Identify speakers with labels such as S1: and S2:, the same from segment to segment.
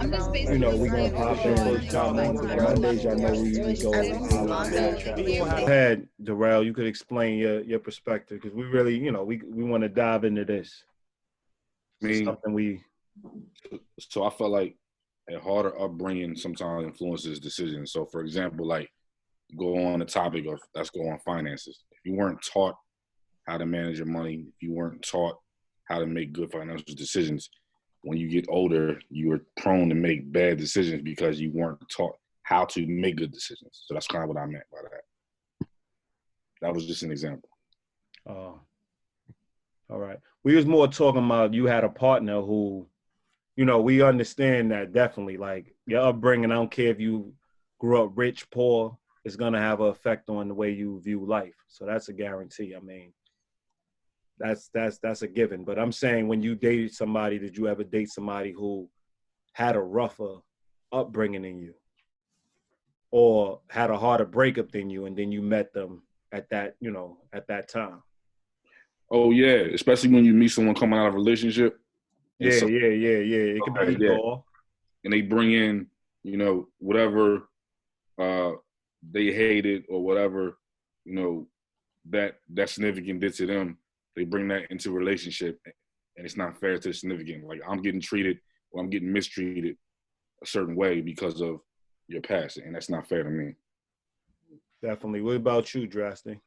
S1: You know, we're gonna pop in Mondays. I know we go ahead, Darrell. You could explain your perspective because we really, you know, we want to dive into this.
S2: I mean,
S1: Something we.
S2: So I felt like a harder upbringing sometimes influences decisions. So, for example, like go on the topic of let's go on finances. If you weren't taught how to manage your money, if you weren't taught how to make good financial decisions, when you get older, you are prone to make bad decisions because you weren't taught how to make good decisions. So that's kind of what I meant by that. That was just an example.
S1: Oh, all right. We was more talking about you had a partner who, you know, we understand that definitely. Like your upbringing, I don't care if you grew up rich, poor, it's gonna have an effect on the way you view life. So that's a guarantee. I mean, that's a given. But I'm saying when you dated somebody, did you ever date somebody who had a rougher upbringing than you, or had a harder breakup than you, and then you met them at that, you know, at that time?
S2: Oh yeah, especially when you meet someone coming out of a relationship.
S1: Yeah. It could be either or.
S2: And they bring in, you know, whatever they hated or whatever, you know, that significant did to them. They bring that into a relationship, and it's not fair to the significant. Like I'm getting treated or I'm getting mistreated a certain way because of your past, and that's not fair to me.
S1: Definitely. What about you, Drastic?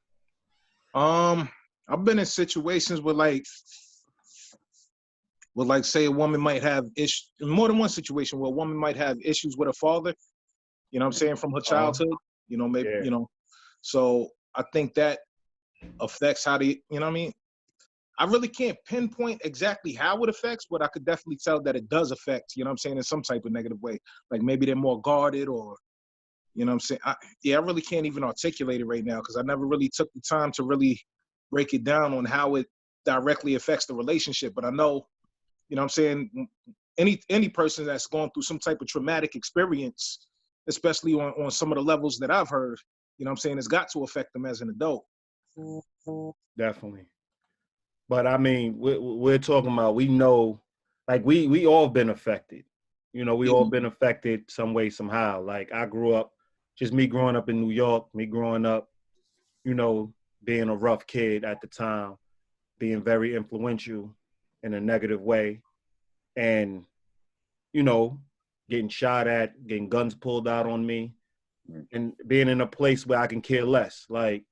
S3: I've been in situations where like say a woman might have issues, more than one situation where a woman might have issues with her father, you know what I'm saying, from her childhood, you know, maybe, you know, so I think that affects how they, you know what I mean? I really can't pinpoint exactly how it affects, but I could definitely tell that it does affect, you know what I'm saying, in some type of negative way. Like maybe they're more guarded or, you know what I'm saying? I really can't even articulate it right now because I never really took the time to really break it down on how it directly affects the relationship. But I know, you know what I'm saying, any person that's going through some type of traumatic experience, especially on some of the levels that I've heard, you know what I'm saying, it's got to affect them as an adult.
S1: Definitely. But I mean, we're talking about, we know, like we all been affected. You know, we all been affected some way, somehow. Like I grew up, just me growing up in New York, me growing up, you know, being a rough kid at the time, being very influential in a negative way. And, you know, getting shot at, getting guns pulled out on me, and being in a place where I can care less. Like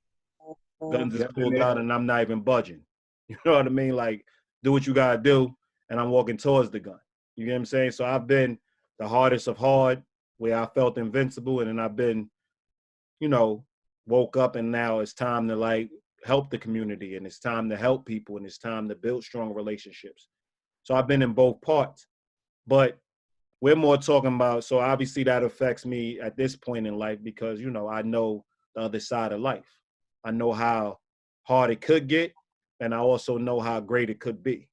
S1: guns is pulled out and I'm not even budging. You know what I mean? Like, do what you gotta do, and I'm walking towards the gun. You get what I'm saying? So I've been the hardest of hard, where I felt invincible, and then I've been, you know, woke up, and now it's time to like help the community, and it's time to help people, and it's time to build strong relationships. So I've been in both parts, but we're more talking about, so obviously that affects me at this point in life because, you know, I know the other side of life. I know how hard it could get, and I also know how great it could be.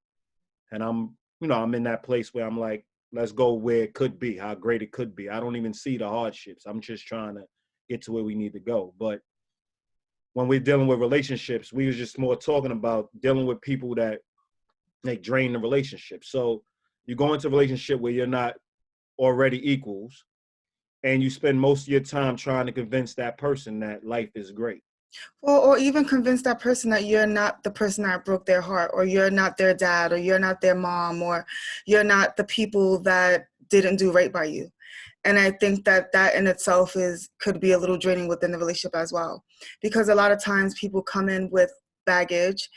S1: And I'm, you know, I'm in that place where I'm like, let's go where it could be, how great it could be. I don't even see the hardships. I'm just trying to get to where we need to go. But when we're dealing with relationships, we was just more talking about dealing with people that like drain the relationship. So you go into a relationship where you're not already equals, and you spend most of your time trying to convince that person that life is great.
S4: Well, or even convince that person that you're not the person that broke their heart, or you're not their dad, or you're not their mom, or you're not the people that didn't do right by you. And I think that that in itself could be a little draining within the relationship as well. Because a lot of times people come in with baggage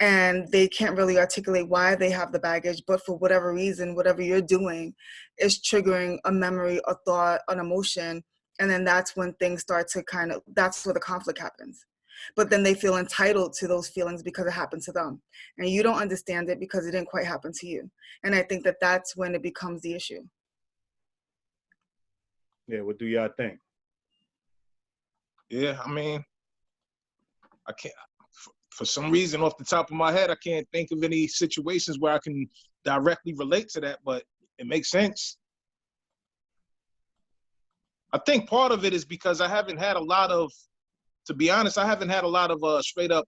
S4: and they can't really articulate why they have the baggage, but for whatever reason, whatever you're doing is triggering a memory, a thought, an emotion. And then that's when things start to that's where the conflict happens. But then they feel entitled to those feelings because it happened to them. And you don't understand it because it didn't quite happen to you. And I think that that's when it becomes the issue.
S1: Yeah, what do y'all think?
S3: Yeah, I mean, I can't, for some reason off the top of my head, I can't think of any situations where I can directly relate to that, but it makes sense. I think part of it is because I haven't had a lot of, to be honest, I haven't had a lot of straight up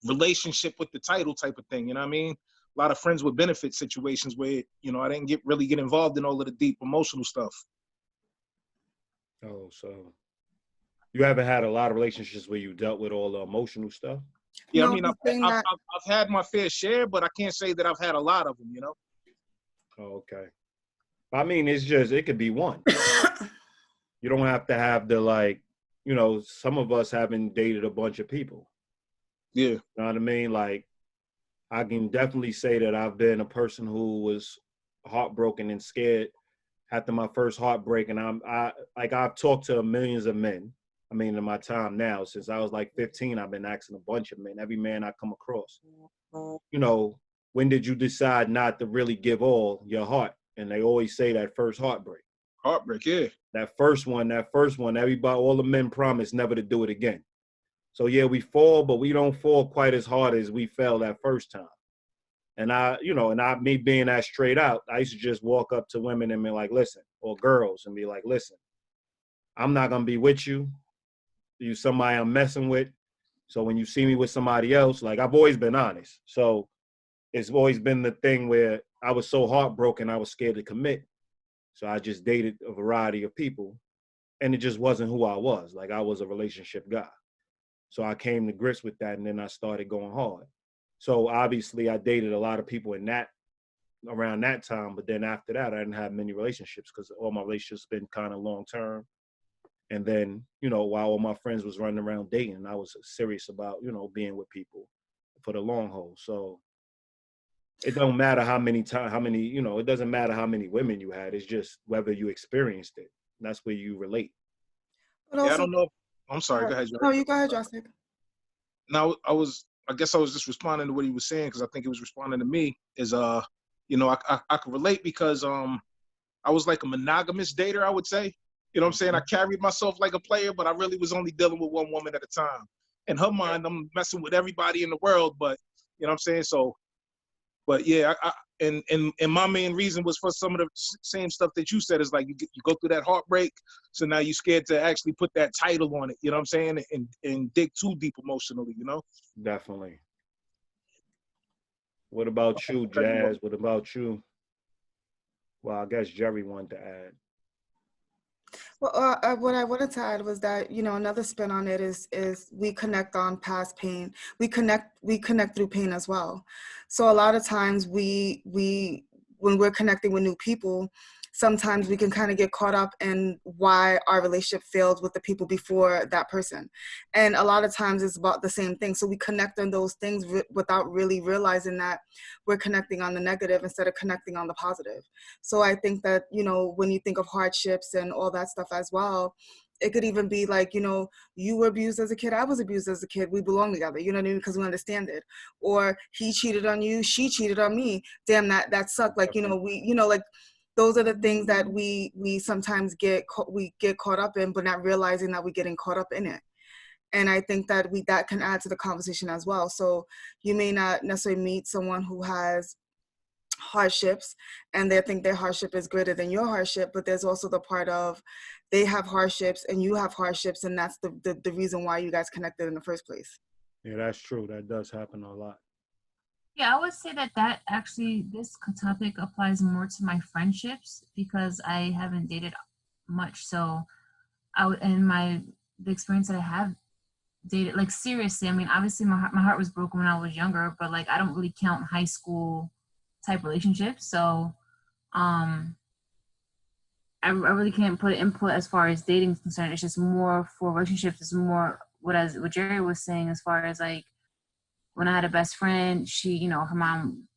S3: relationship with the title type of thing, you know what I mean? lot of friends with benefit situations where, you know, I didn't really get involved in all of the deep emotional stuff.
S1: Oh, so you haven't had a lot of relationships where you dealt with all the emotional stuff?
S3: Yeah,
S4: No,
S3: I mean, I've had my fair share, but I can't say that I've had a lot of them, you know?
S1: Oh, okay. I mean, it could be one. You don't have to have the, like, you know, some of us haven't dated a bunch of people.
S3: Yeah.
S1: You know what I mean? Like, I can definitely say that I've been a person who was heartbroken and scared after my first heartbreak. And I've talked to millions of men. I mean, in my time now, since I was like 15, I've been asking a bunch of men, every man I come across, you know, when did you decide not to really give all your heart? And they always say that first heartbreak.
S3: Heartbreak, yeah.
S1: That first one, everybody, all the men promise never to do it again. So yeah, we fall, but we don't fall quite as hard as we fell that first time. And me being that straight out, I used to just walk up to women and be like, listen, or girls and be like, listen, I'm not going to be with you. You somebody I'm messing with. So when you see me with somebody else, like, I've always been honest. So it's always been the thing where I was so heartbroken, I was scared to commit. So I just dated a variety of people, and it just wasn't who I was. Like, I was a relationship guy. So I came to grips with that, and then I started going hard. So obviously I dated a lot of people around that time, but then after that, I didn't have many relationships because all my relationships been kind of long term. And then, you know, while all my friends was running around dating, I was serious about, you know, being with people for the long haul. So it don't matter it doesn't matter how many women you had. It's just whether you experienced it. That's where you relate.
S4: But also,
S3: I don't know. I'm sorry. Go ahead, Joe.
S4: No, you go ahead, Joseph.
S3: Now, I guess I was just responding to what he was saying because I think he was responding to me. You know, I could relate because I was like a monogamous dater, I would say. You know what I'm saying? I carried myself like a player, but I really was only dealing with one woman at a time. In her mind, I'm messing with everybody in the world, but you know what I'm saying? So, but yeah, and my main reason was for some of the same stuff that you said is like you go through that heartbreak, so now you're scared to actually put that title on it. You know what I'm saying? And dig too deep emotionally. You know?
S1: Definitely. What about you, Jazz? What about you? Well, I guess Jerry wanted to add.
S4: Well, what I wanted to add was that, you know, another spin on it is we connect on past pain. We connect through pain as well. So a lot of times when we're connecting with new people, sometimes we can kind of get caught up in why our relationship failed with the people before that person. And a lot of times it's about the same thing. So we connect on those things without really realizing that we're connecting on the negative instead of connecting on the positive. So I think that, you know, when you think of hardships and all that stuff as well, it could even be like, you know, you were abused as a kid, I was abused as a kid, we belong together, you know what I mean? Because we understand it. Or he cheated on you, she cheated on me. Damn, that sucked. Like, you know, like, those are the things that we sometimes get caught up in, but not realizing that we're getting caught up in it. And I think that that can add to the conversation as well. So you may not necessarily meet someone who has hardships and they think their hardship is greater than your hardship, but there's also the part of they have hardships and you have hardships, and that's the reason why you guys connected in the first place.
S1: Yeah, that's true. That does happen a lot.
S5: Yeah, I would say that actually this topic applies more to my friendships because I haven't dated much. So the experience that I have dated, like, seriously, I mean, obviously my heart was broken when I was younger, but like I don't really count high school type relationships. So I really can't put input as far as dating is concerned. It's just more for relationships. It's more what Jerry was saying as far as like, when I had a best friend, she, you know, her mom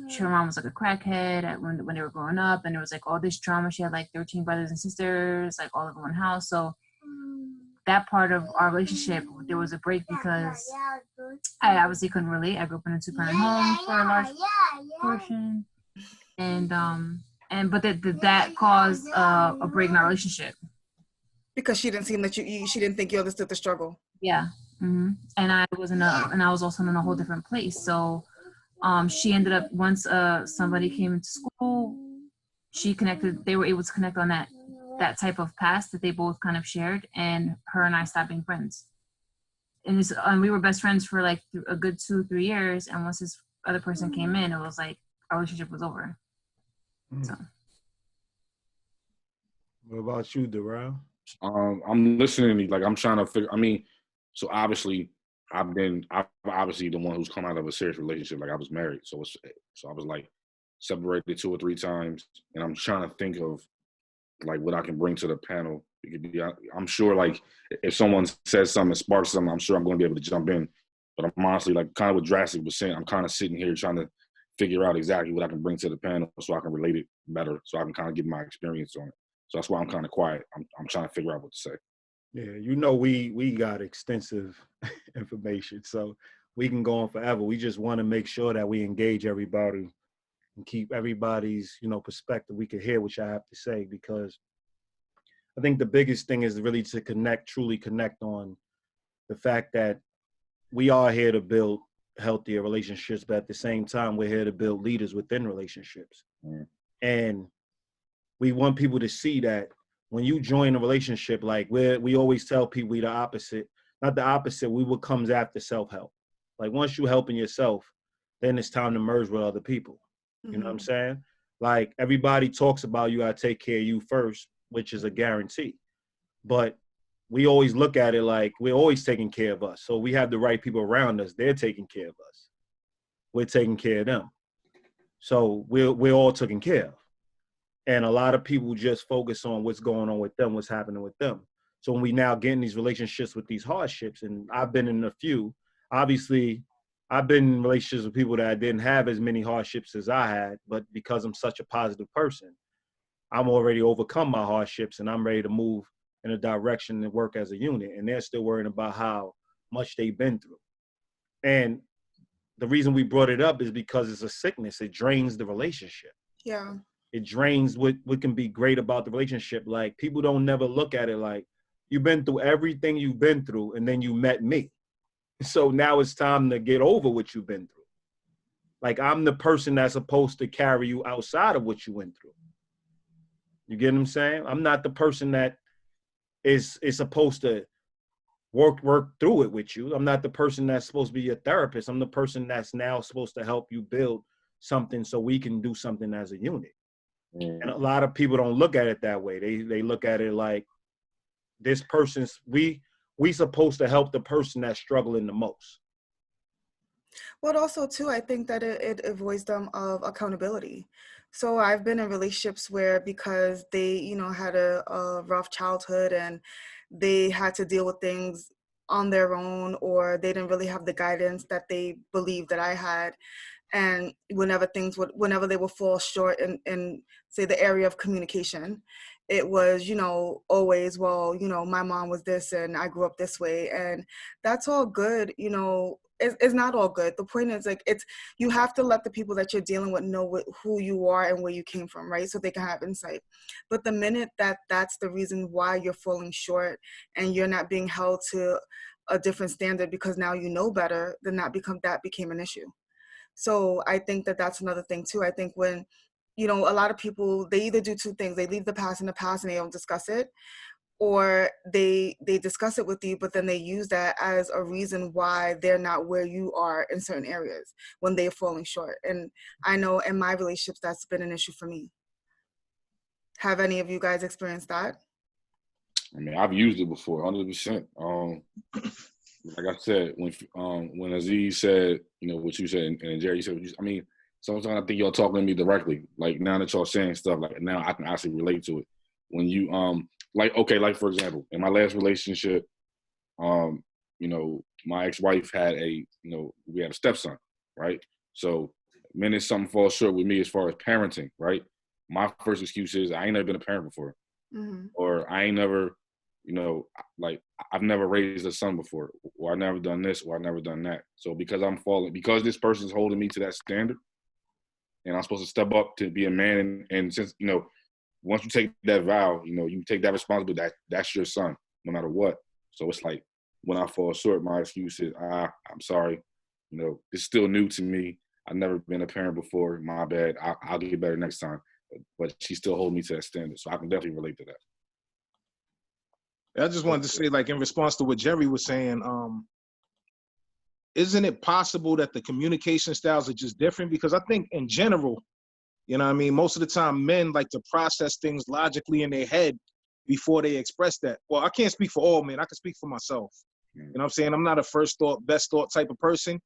S5: was like a crackhead when they were growing up, and there was like all this trauma. She had like 13 brothers and sisters, like all in one house. So that part of our relationship, there was a break because I obviously couldn't relate. I grew up in a two-parent home for a large portion, but that caused a break in our relationship
S4: because she didn't seem that she didn't think you understood the struggle.
S5: Yeah. Mm-hmm. And I was also in a whole different place. So she ended up, once somebody came into school, they were able to connect on that type of past that they both kind of shared, and her and I stopped being friends. And we were best friends for like a good 2-3 years, and once other person came in, it was like our relationship was over. So.
S1: What about you, Darrell?
S2: I'm listening. Like I'm trying to figure. I mean, so obviously I'm obviously the one who's come out of a serious relationship. Like I was married, so I was like separated 2 or 3 times, and I'm trying to think of like what I can bring to the panel. I'm sure like if someone says something, sparks something, I'm sure I'm going to be able to jump in. But I'm honestly like kind of what Drastic was saying. I'm kind of sitting here trying to figure out exactly what I can bring to the panel so I can relate it better, so I can kind of give my experience on it. So that's why I'm kind of quiet. I'm trying to figure out what to say.
S1: Yeah, you know, we got extensive information, so we can go on forever. We just want to make sure that we engage everybody and keep everybody's, you know, perspective. We can hear what y'all have to say, because I think the biggest thing is really to truly connect on the fact that we are here to build healthier relationships, but at the same time, we're here to build leaders within relationships. And we want people to see that when you join a relationship, like we always tell people, we the opposite, not the opposite, we what comes after self-help. Like once you helping yourself, then it's time to merge with other people. You know what I'm saying? Like everybody talks about you gotta take care of you first, which is a guarantee. But we always look at it like we're always taking care of us. So we have the right people around us, they're taking care of us. We're taking care of them. So we're all taken care of. And a lot of people just focus on what's going on with them, what's happening with them. So when we now get in these relationships with these hardships, and I've been in a few, obviously I've been in relationships with people that didn't have as many hardships as I had, but because I'm such a positive person, I'm already overcome my hardships and I'm ready to move in a direction and work as a unit. And they're still worrying about how much they've been through. And the reason we brought it up is because it's a sickness. It drains the relationship.
S4: Yeah.
S1: It drains what can be great about the relationship. Like people don't never look at it like you've been through everything you've been through and then you met me. So now it's time to get over what you've been through. Like I'm the person that's supposed to carry you outside of what you went through. You get what I'm saying? I'm not the person that is supposed to work through it with you. I'm not the person that's supposed to be your therapist. I'm the person that's now supposed to help you build something so we can do something as a unit. And a lot of people don't look at it that way. They look at it like this person's, we supposed to help the person that's struggling the most.
S4: Well, also too, I think that it avoids them of accountability. So I've been in relationships where because they, you know, had a rough childhood and they had to deal with things on their own, or they didn't really have the guidance that they believed that I had. And whenever they would fall short in say the area of communication, it was, you know, always, well, you know, my mom was this and I grew up this way, and that's all good, you know. It's not all good. The point is, like, you have to let the people that you're dealing with know who you are and where you came from, right? So they can have insight. But the minute that's the reason why you're falling short and you're not being held to a different standard because now you know better, then that became an issue. So I think that that's another thing too. I think when, you know, a lot of people, they either do 2 things. They leave the past in the past and they don't discuss it, or they discuss it with you, but then they use that as a reason why they're not where you are in certain areas when they're falling short. And I know in my relationships, that's been an issue for me. Have any of you guys experienced that?
S2: I mean, I've used it before, 100%. Like I said, when Aziz said, you know, what you said, and Jerry said, I mean, sometimes I think y'all talking to me directly. Like now that y'all saying stuff, like now I can actually relate to it. When you like for example, in my last relationship, you know, my ex-wife had we had a stepson, right? So the minute something falls short with me as far as parenting, right? My first excuse is I ain't never been a parent before, or I ain't never, you know, like I've never raised a son before, or I never done this, or I never done that. So because this person's holding me to that standard, and I'm supposed to step up to be a man, and since, you know, once you take that vow, you know, you take that responsibility, that's your son, no matter what. So it's like when I fall short, my excuse is, I'm sorry, you know, it's still new to me. I've never been a parent before. My bad. I'll get better next time. But she still holds me to that standard, so I can definitely relate to that.
S3: I just wanted to say, like, in response to what Jerry was saying, isn't it possible that the communication styles are just different? Because I think in general, you know what I mean, most of the time men like to process things logically in their head before they express that. Well, I can't speak for all men. I can speak for myself. You know what I'm saying? I'm not a first thought, best thought type of person.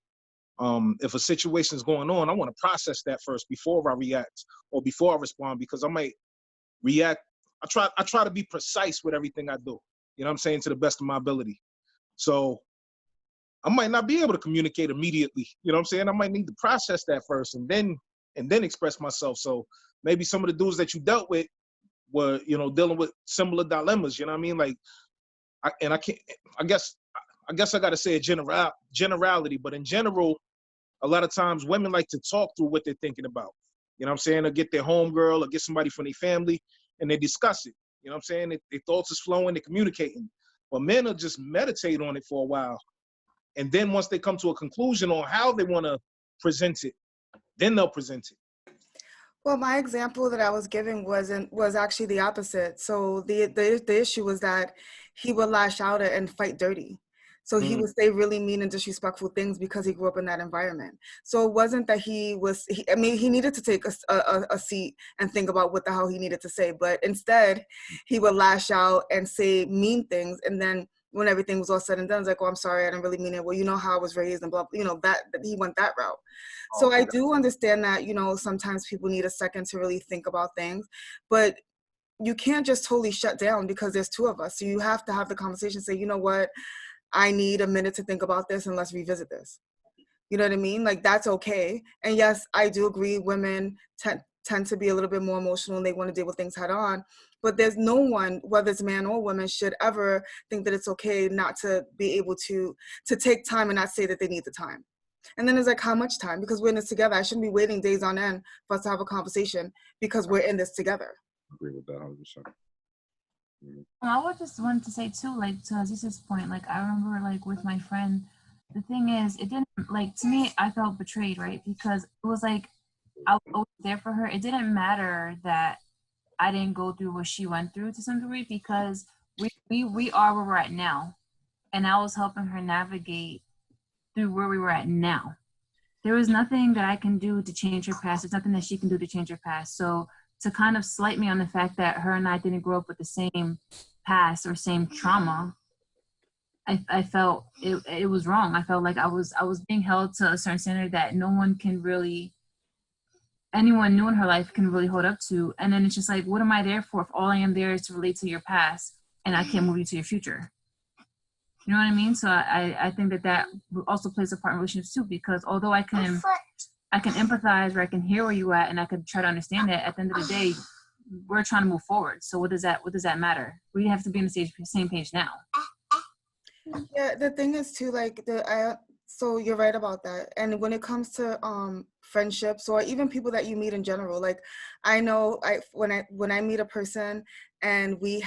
S3: If a situation is going on, I want to process that first before I react or before I respond, because I might react. I try to be precise with everything I do. You know what I'm saying? To the best of my ability. So I might not be able to communicate immediately. You know what I'm saying? I might need to process that first and then express myself. So maybe some of the dudes that you dealt with were, you know, dealing with similar dilemmas. You know what I mean? Like, I guess I got to say a generality, but in general, a lot of times women like to talk through what they're thinking about. You know what I'm saying? Or get their homegirl or get somebody from their family and they discuss it. You know what I'm saying? Their thoughts is flowing, they're communicating. But men will just meditate on it for a while. And then once they come to a conclusion on how they want to present it, then they'll present it.
S4: Well, my example that I was giving was actually the opposite. So the issue was that he would lash out and fight dirty. So he would say really mean and disrespectful things because he grew up in that environment. So it wasn't that he needed to take a seat and think about what the hell he needed to say. But instead, he would lash out and say mean things. And then when everything was all said and done, it's like, oh, I'm sorry, I didn't really mean it. Well, you know how I was raised and blah, you know, that he went that route. So I do understand that, you know, sometimes people need a second to really think about things. But you can't just totally shut down because there's two of us. So you have to have the conversation, say, you know what? I need a minute to think about this and let's revisit this. You know what I mean? Like, that's okay. And yes, I do agree women tend to be a little bit more emotional and they want to deal with things head on. But there's no one, whether it's man or woman, should ever think that it's okay not to be able to take time and not say that they need the time. And then it's like, how much time? Because we're in this together. I shouldn't be waiting days on end for us to have a conversation because we're in this together.
S2: I agree with that 100%.
S5: I would just want to say too, like to Aziz's point, like I remember like with my friend, the thing is, it didn't, like, to me, I felt betrayed, right? Because it was like, I was always there for her. It didn't matter that I didn't go through what she went through to some degree, because we are where we're at now. And I was helping her navigate through where we were at now. There was nothing that I can do to change her past. There's nothing that she can do to change her past. So to kind of slight me on the fact that her and I didn't grow up with the same past or same trauma, I felt it was wrong. I felt like I was being held to a certain standard that no one can really, anyone new in her life can really hold up to. And then it's just like, what am I there for if all I am there is to relate to your past and I can't move you to your future? You know what I mean? So I think that also plays a part in relationships too, because although I can empathize, or I can hear where you're at and I can try to understand it, at the end of the day, we're trying to move forward. So what does that matter? We have to be on the same page now.
S4: Yeah, the thing is too, like so you're right about that. And when it comes to friendships or even people that you meet in general, like I know when I meet a person and we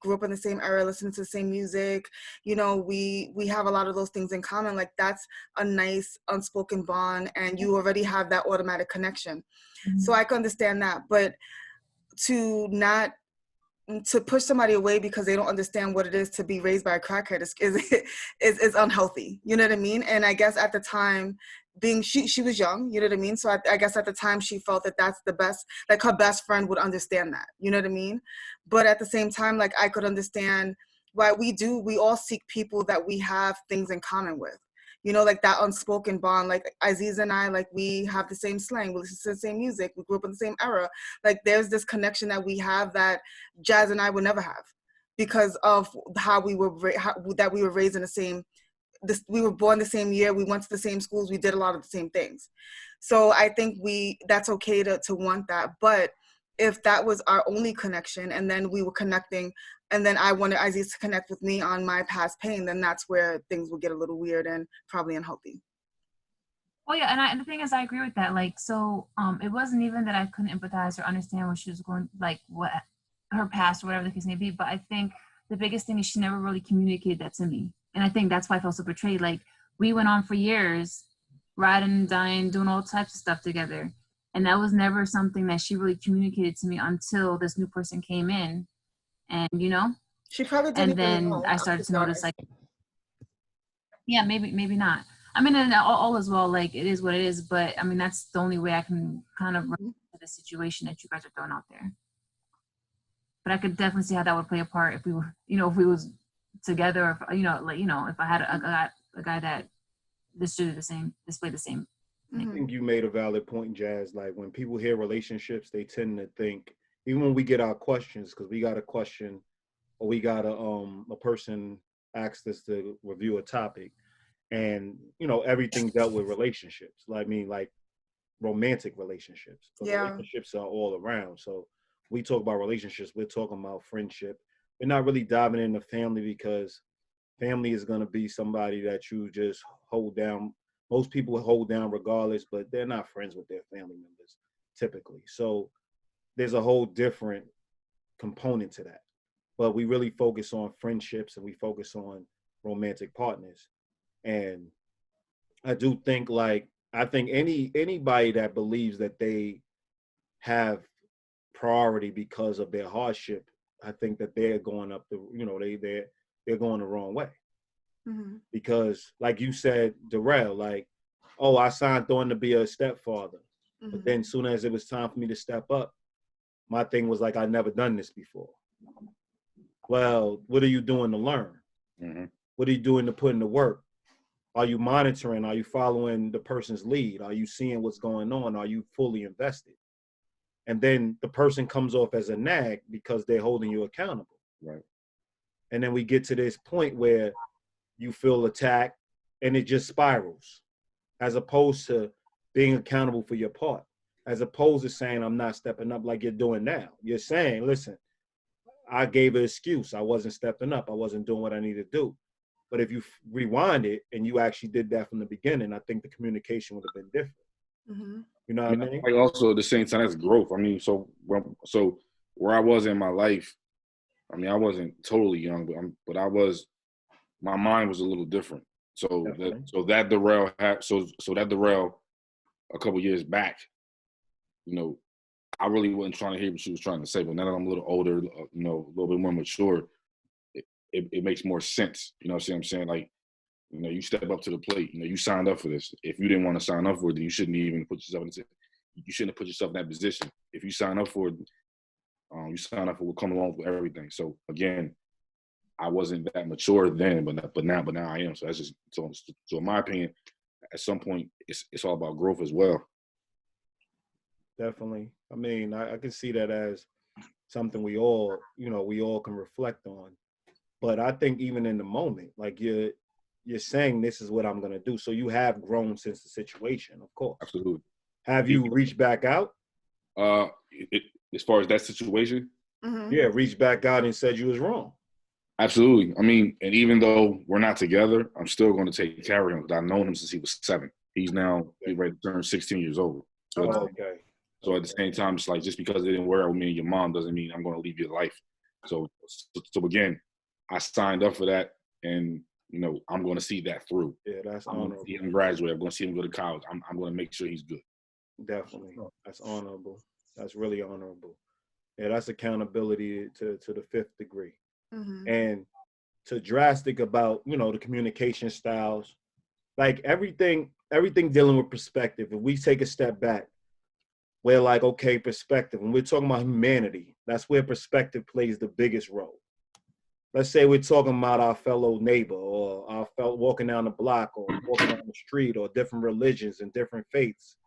S4: grew up in the same era, listening to the same music, you know, we have a lot of those things in common. Like that's a nice unspoken bond and you already have that automatic connection. Mm-hmm. So I can understand that, but to push somebody away because they don't understand what it is to be raised by a crackhead is unhealthy. You know what I mean? And I guess at the time, she was young, you know what I mean? So I guess at the time she felt that that's the best, like her best friend would understand that, you know what I mean? But at the same time, like I could understand why we all seek people that we have things in common with. You know, like that unspoken bond, like Aziz and I, like we have the same slang, we listen to the same music, we grew up in the same era. Like there's this connection that we have that Jazz and I would never have because of how we were raised in the same, we were born the same year, we went to the same schools, we did a lot of the same things. So I think that's okay to want that. But if that was our only connection and then we were connecting and then I wanted Aziz to connect with me on my past pain, then that's where things would get a little weird and probably unhealthy.
S5: Well, yeah, and the thing is, I agree with that. Like, so it wasn't even that I couldn't empathize or understand what she was going, like what her past or whatever the case may be, but I think the biggest thing is she never really communicated that to me. And I think that's why I felt so betrayed. Like, we went on for years, riding and dying, doing all types of stuff together. And that was never something that she really communicated to me until this new person came in. And, you know,
S4: she probably didn't.
S5: And then I started to notice, like, Yeah, maybe not. I mean, and all as well, like, it is what it is, but I mean, that's the only way I can kind of relate to the situation that you guys are throwing out there. But I could definitely see how that would play a part if we were, if we was together, or if I had a guy that displayed the same.
S1: I think you made a valid point, Jazz. Like, when people hear relationships, they tend to think, even when we get our questions, because we got a question or we got a person asked us to review a topic, and everything dealt with relationships. Like, I mean, like romantic relationships. But relationships are all around. So we talk about relationships, we're talking about friendship. We're not really diving into family, because family is going to be somebody that you just hold down. Most people hold down regardless, but they're not friends with their family members typically. So there's a whole different component to that. But we really focus on friendships, and we focus on romantic partners. And I do think, I think anybody that believes that they have priority because of their hardship, I think that they're going up they're going the wrong way. Mm-hmm. Because, like you said, Darrell, like, oh, I signed on to be a stepfather. Mm-hmm. But then as soon as it was time for me to step up, my thing was like, I've never done this before. Well, what are you doing to learn? Mm-hmm. What are you doing to put in the work? Are you monitoring? Are you following the person's lead? Are you seeing what's going on? Are you fully invested? And then the person comes off as a nag because they're holding you accountable. Right. And then we get to this point where you feel attacked, and it just spirals, as opposed to being accountable for your part, as opposed to saying, I'm not stepping up like you're doing now. You're saying, listen, I gave an excuse. I wasn't stepping up. I wasn't doing what I needed to do. But if you rewind it and you actually did that from the beginning, I think the communication would have been different. Mm-hmm. You know what I mean?
S2: Like, also at the same time, that's growth. I mean, so where I was in my life, I mean, I wasn't totally young, but I was. My mind was a little different. So that Darrell a couple years back, I really wasn't trying to hear what she was trying to say. But now that I'm a little older, a little bit more mature, it makes more sense. You know what I'm saying? Like, you step up to the plate. You signed up for this. If you didn't want to sign up for it, then you shouldn't even put yourself you shouldn't have put yourself in that position. If you sign up for it, you sign up for what comes along with everything. So again, I wasn't that mature then, but now I am. So that's just so in my opinion, at some point it's all about growth as well.
S1: Definitely. I mean, I can see that as something we all can reflect on. But I think even in the moment, like you're saying, this is what I'm going to do. So you have grown since the situation, of course.
S2: Absolutely.
S1: Have you reached back out?
S2: As far as that situation?
S1: Mm-hmm. Yeah, reached back out and said you was wrong.
S2: Absolutely. I mean, and even though we're not together, I'm still going to take care of him because I've known him since he was 7. He's now ready to turn 16 years old. So, so at the same time, it's like, just because it didn't work out with me and your mom doesn't mean I'm going to leave your life. So again, I signed up for that, and I'm going to see that through.
S1: Yeah, that's
S2: I'm
S1: honorable.
S2: going to see him graduate. I'm going to see him go to college. I'm going to make sure he's good.
S1: Definitely, that's honorable. That's really honorable. Yeah, that's accountability to the 5th degree. Mm-hmm. And to drastic about the communication styles, like everything dealing with perspective. If we take a step back, we're like, okay, perspective. When we're talking about humanity, that's where perspective plays the biggest role. Let's say we're talking about our fellow neighbor, or our fellow walking down the block, or walking down the street, or different religions and different faiths.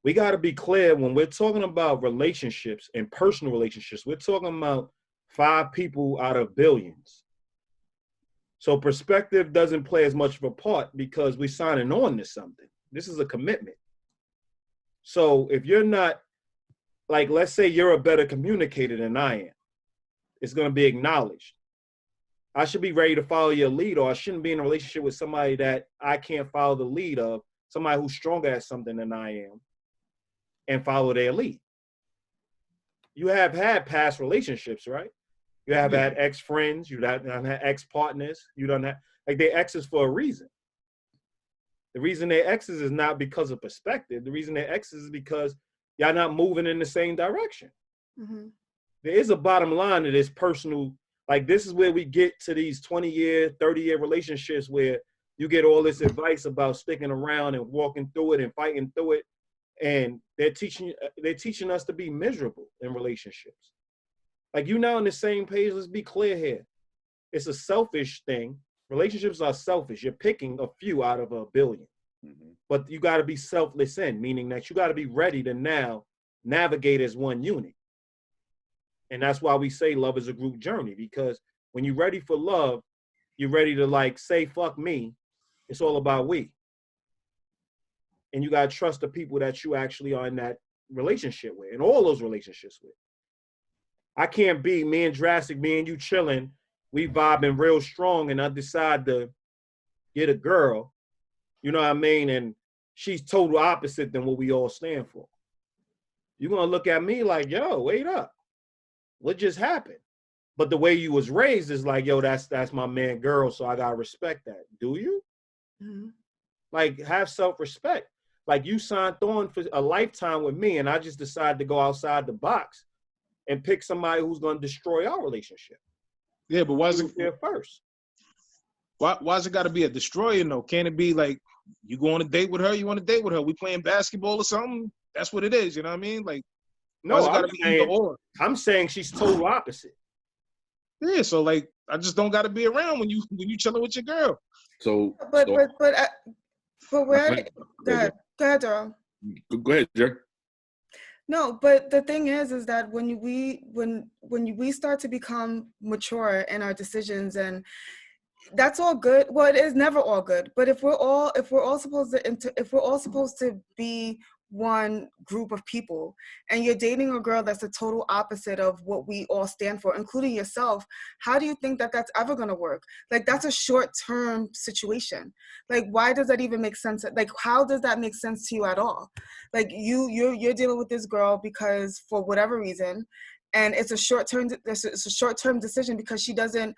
S1: We got to be clear when we're talking about relationships and personal relationships. We're talking about 5 people out of billions. So perspective doesn't play as much of a part because we're signing on to something. This is a commitment. So if you're not, like, let's say you're a better communicator than I am, it's going to be acknowledged. I should be ready to follow your lead, or I shouldn't be in a relationship with somebody that I can't follow the lead of, somebody who's stronger at something than I am, and follow their lead. You have had past relationships, right? You have had ex-friends, you have had ex-partners, you don't have, like, they're exes for a reason. The reason they're exes is not because of perspective. The reason they're exes is because y'all not moving in the same direction. Mm-hmm. There is a bottom line to this personal, like, this is where we get to these 20-year, 30-year relationships where You get all this advice about sticking around and walking through it and fighting through it. And they're teaching us to be miserable in relationships. Like, you now on the same page, let's be clear here. It's a selfish thing. Relationships are selfish. You're picking a few out of a billion. Mm-hmm. But you got to be selfless meaning that you got to be ready to now navigate as one unit. And that's why we say love is a group journey, because when you're ready for love, you're ready to like say, fuck me. It's all about we. And you got to trust the people that you actually are in that relationship with, and all those relationships with. I can't be me and Drastic, me and you chilling, we vibing real strong, and I decide to get a girl, you know what I mean? And she's total opposite than what we all stand for. You're going to look at me like, yo, wait up. What just happened? But the way you was raised is like, yo, that's my man girl, so I got to respect that. Do you? Mm-hmm. Like, have self-respect. Like, you signed on for a lifetime with me, and I just decided to go outside the box and pick somebody who's going to destroy our relationship.
S3: Yeah, but why is it
S1: there first?
S3: Why's it got to be a destroyer? No, can't it be like you go on a date with her? You want to date with her? We playing basketball or something? That's what it is. You know what I mean? Like,
S1: no, I'm saying she's total opposite.
S3: Yeah, so like I just don't got to be around when you chilling with your girl.
S1: So,
S4: but where? Go ahead, Daryl.
S2: Go ahead, Jerry.
S4: No, but the thing is that when we start to become mature in our decisions, and that's all good. Well, it is never all good. But if we're all supposed to be one group of people, and you're dating a girl that's the total opposite of what we all stand for, including yourself, how do you think that that's ever going to work? Like, that's a short-term situation. Like, why does that even make sense? Like, how does that make sense to you at all? Like, you're dealing with this girl because for whatever reason, and it's a short-term decision because she doesn't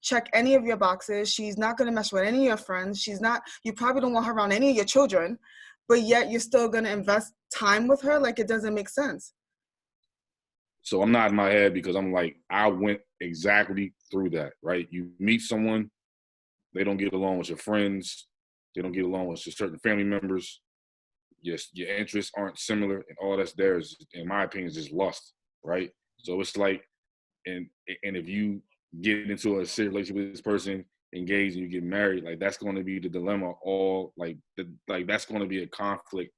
S4: check any of your boxes. She's not going to mess with any of your friends. You probably don't want her around any of your children, but yet you're still going to invest time with her. Like, it doesn't make sense.
S2: So I'm nodding my head because I'm like, I went exactly through that, right? You meet someone, they don't get along with your friends, they don't get along with your certain family members, your interests aren't similar, and all that's there is, in my opinion, is just lust, right? So it's like, and if you get into a serious relationship with this person, engaged, and you get married, like that's going to be the dilemma. That's going to be a conflict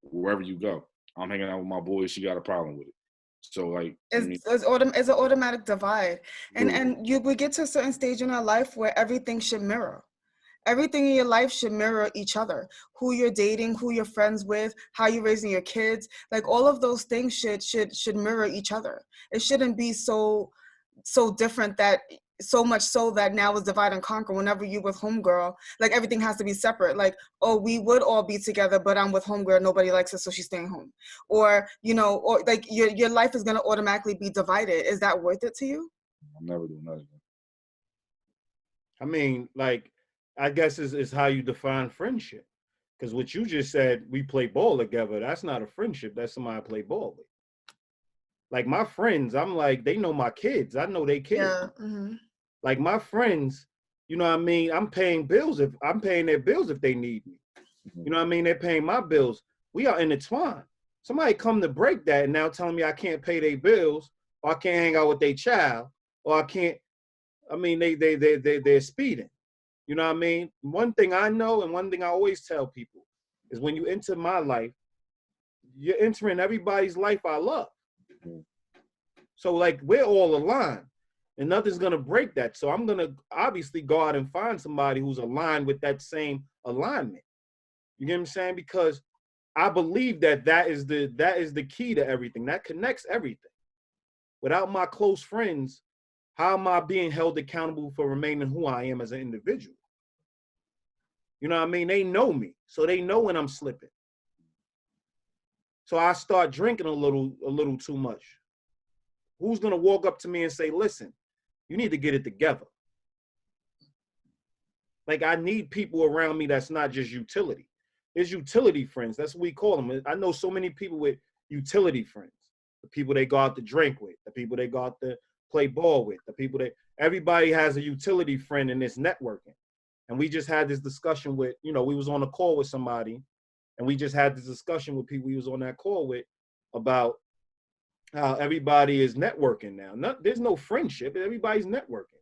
S2: wherever you go. I'm hanging out with my boys, she got a problem with it. So like,
S4: it's an automatic divide, and we get to a certain stage in our life where everything should mirror. Everything in your life should mirror each other. Who you're dating, who you're friends with, how you're raising your kids, like all of those things should mirror each other. It shouldn't be so different that so much so that now it's divide and conquer. Whenever you with homegirl, like everything has to be separate. Like, oh, we would all be together, but I'm with homegirl, nobody likes her, so she's staying home. Or, or like your life is gonna automatically be divided. Is that worth it to you?
S2: I'm never doing that again.
S1: I mean, like, I guess is how you define friendship. Because what you just said, we play ball together, that's not a friendship, that's somebody I play ball with. Like my friends, I'm like, they know my kids. I know they kids.
S4: Yeah. Mm-hmm.
S1: Like my friends, you know what I mean? I'm paying their bills if they need me. You know what I mean? They're paying my bills. We are intertwined. Somebody come to break that and now telling me I can't pay their bills, or I can't hang out with their child, or I can't. I mean, they're speeding. You know what I mean? One thing I know, and one thing I always tell people, is when you enter my life, you're entering everybody's life I love. So like we're all aligned, and nothing's gonna break that. So I'm gonna obviously go out and find somebody who's aligned with that same alignment. You get what I'm saying? Because I believe that is the key to everything. That connects everything. Without my close friends, how am I being held accountable for remaining who I am as an individual? You know what I mean? They know me, so they know when I'm slipping. So I start drinking a little too much. Who's gonna walk up to me and say, listen, you need to get it together? Like, I need people around me that's not just utility. There's utility friends. That's what we call them. I know so many people with utility friends. The people they go out to drink with, the people they go out to play ball with, everybody has a utility friend in this networking. And we just had this discussion with, you know, we was on a call with somebody, and we just had this discussion with people we was on that call with about how everybody is networking now. There's no friendship. Everybody's networking.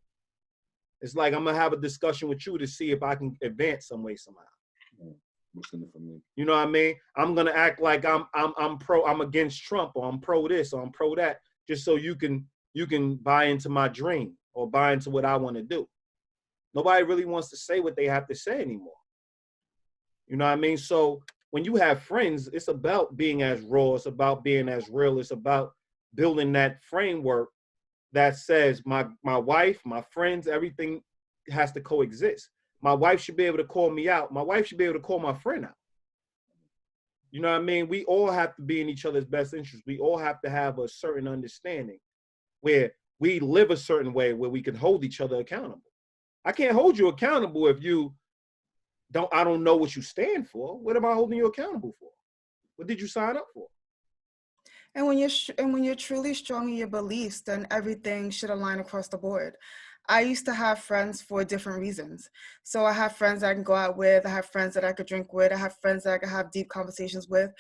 S1: It's like, I'm going to have a discussion with you to see if I can advance some way, somehow.
S2: What's in it for me?
S1: You know what I mean? I'm going to act like I'm against Trump, or I'm pro this, or I'm pro that, just so you can buy into my dream or buy into what I want to do. Nobody really wants to say what they have to say anymore. You know what I mean? So when you have friends, it's about being as raw. It's about being as real. It's about building that framework that says my wife, my friends, everything has to coexist. My wife should be able to call me out. My wife should be able to call my friend out. You know what I mean? We all have to be in each other's best interest. We all have to have a certain understanding where we live a certain way where we can hold each other accountable. I can't hold you accountable if I don't know what you stand for. What am I holding you accountable for? What did you sign up for?
S4: And when you're truly strong in your beliefs, then everything should align across the board. I used to have friends for different reasons. So I have friends that I can go out with. I have friends that I could drink with. I have friends that I could have deep conversations with.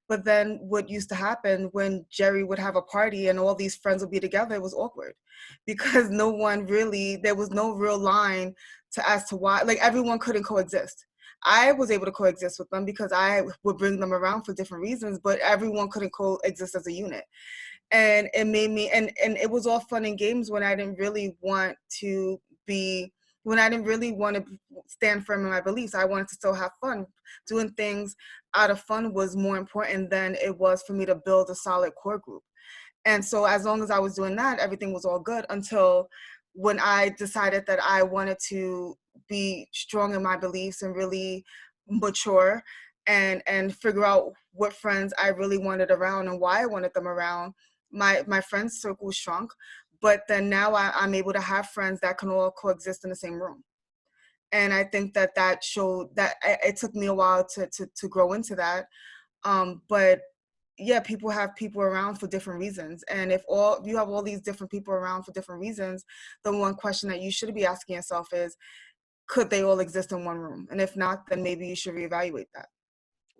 S4: But then what used to happen when Jerry would have a party and all these friends would be together, it was awkward because there was no real line as to why, like, everyone couldn't coexist. I was able to coexist with them because I would bring them around for different reasons, but everyone couldn't coexist as a unit. And it made me, and it was all fun and games when I didn't really want to stand firm in my beliefs. I wanted to still have fun. Doing things out of fun was more important than it was for me to build a solid core group. And so as long as I was doing that, everything was all good until when I decided that I wanted to be strong in my beliefs and really mature and figure out what friends I really wanted around and why I wanted them around. My friends circle shrunk, but then now I'm able to have friends that can all coexist in the same room. And I think that showed that it took me a while to grow into that. But yeah, people have people around for different reasons. And if you have all these different people around for different reasons, the one question that you should be asking yourself is, could they all exist in one room? And if not, then maybe you should reevaluate that.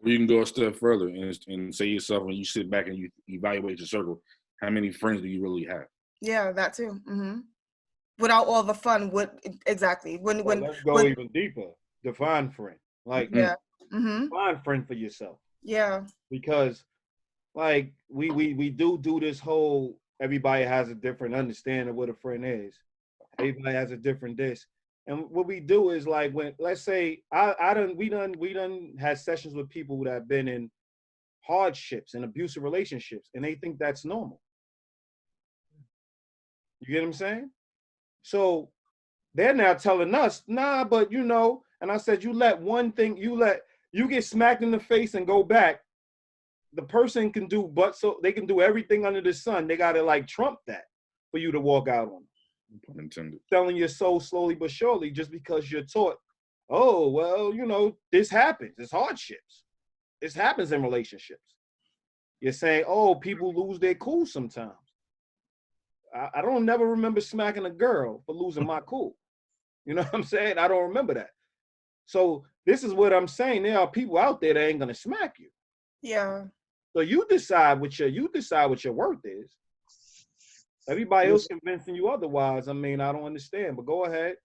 S2: Or you can go a step further and say yourself, when you sit back and you evaluate your circle, how many friends do you really have?
S4: Yeah, that too. Mm-hmm. Without all the fun, exactly?
S1: Let's go even deeper. Define friend. Like,
S4: yeah. Mm-hmm.
S1: Define friend for yourself.
S4: Yeah.
S1: Because, like, we do this whole, everybody has a different understanding of what a friend is. Everybody has a different this. And what we do is, like, when, let's say, we done had sessions with people that have been in hardships and abusive relationships, and they think that's normal. You get what I'm saying? So they're now telling us, nah, but you know, and I said, you get smacked in the face and go back. The person can do, they can do everything under the sun. They got to, like, trump that for you to walk out on.
S2: Pun intended.
S1: Selling your soul slowly but surely, just because you're taught, oh, well, you know, this happens. It's hardships. This happens in relationships. You're saying, oh, people lose their cool sometimes. I don't never remember smacking a girl for losing my cool. You know what I'm saying? I don't remember that. So this is what I'm saying. There are people out there that ain't gonna smack you.
S4: Yeah.
S1: So you decide what your worth is. Everybody else convincing you otherwise. I mean, I don't understand. But go ahead,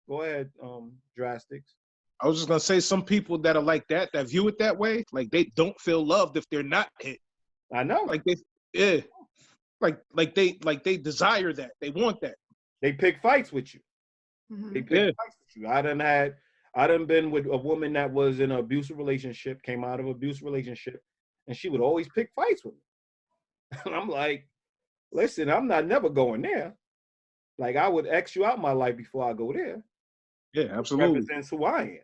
S1: Drastics.
S3: I was just gonna say, some people that are like that view it that way, like they don't feel loved if they're not hit.
S1: I know.
S3: Like they desire that. They want that.
S1: They pick fights with you.
S4: Mm-hmm.
S1: They pick fights with you. I done been with a woman that was in an abusive relationship, came out of an abusive relationship, and she would always pick fights with me. And I'm like, listen, I'm not never going there. Like, I would X you out my life before I go there.
S3: Yeah, absolutely.
S1: It represents who I am.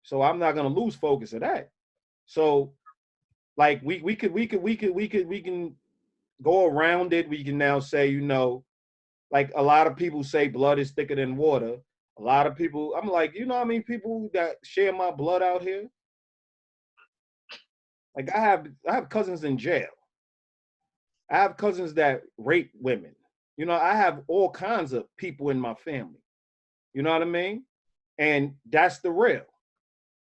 S1: So I'm not gonna lose focus of that. So, like, we can go around it. We can now say, you know, like, a lot of people say blood is thicker than water. A lot of people, I'm like, you know what I mean, people that share my blood out here. Like, I have cousins in jail. I have cousins that rape women. You know, I have all kinds of people in my family. You know what I mean? And that's the real.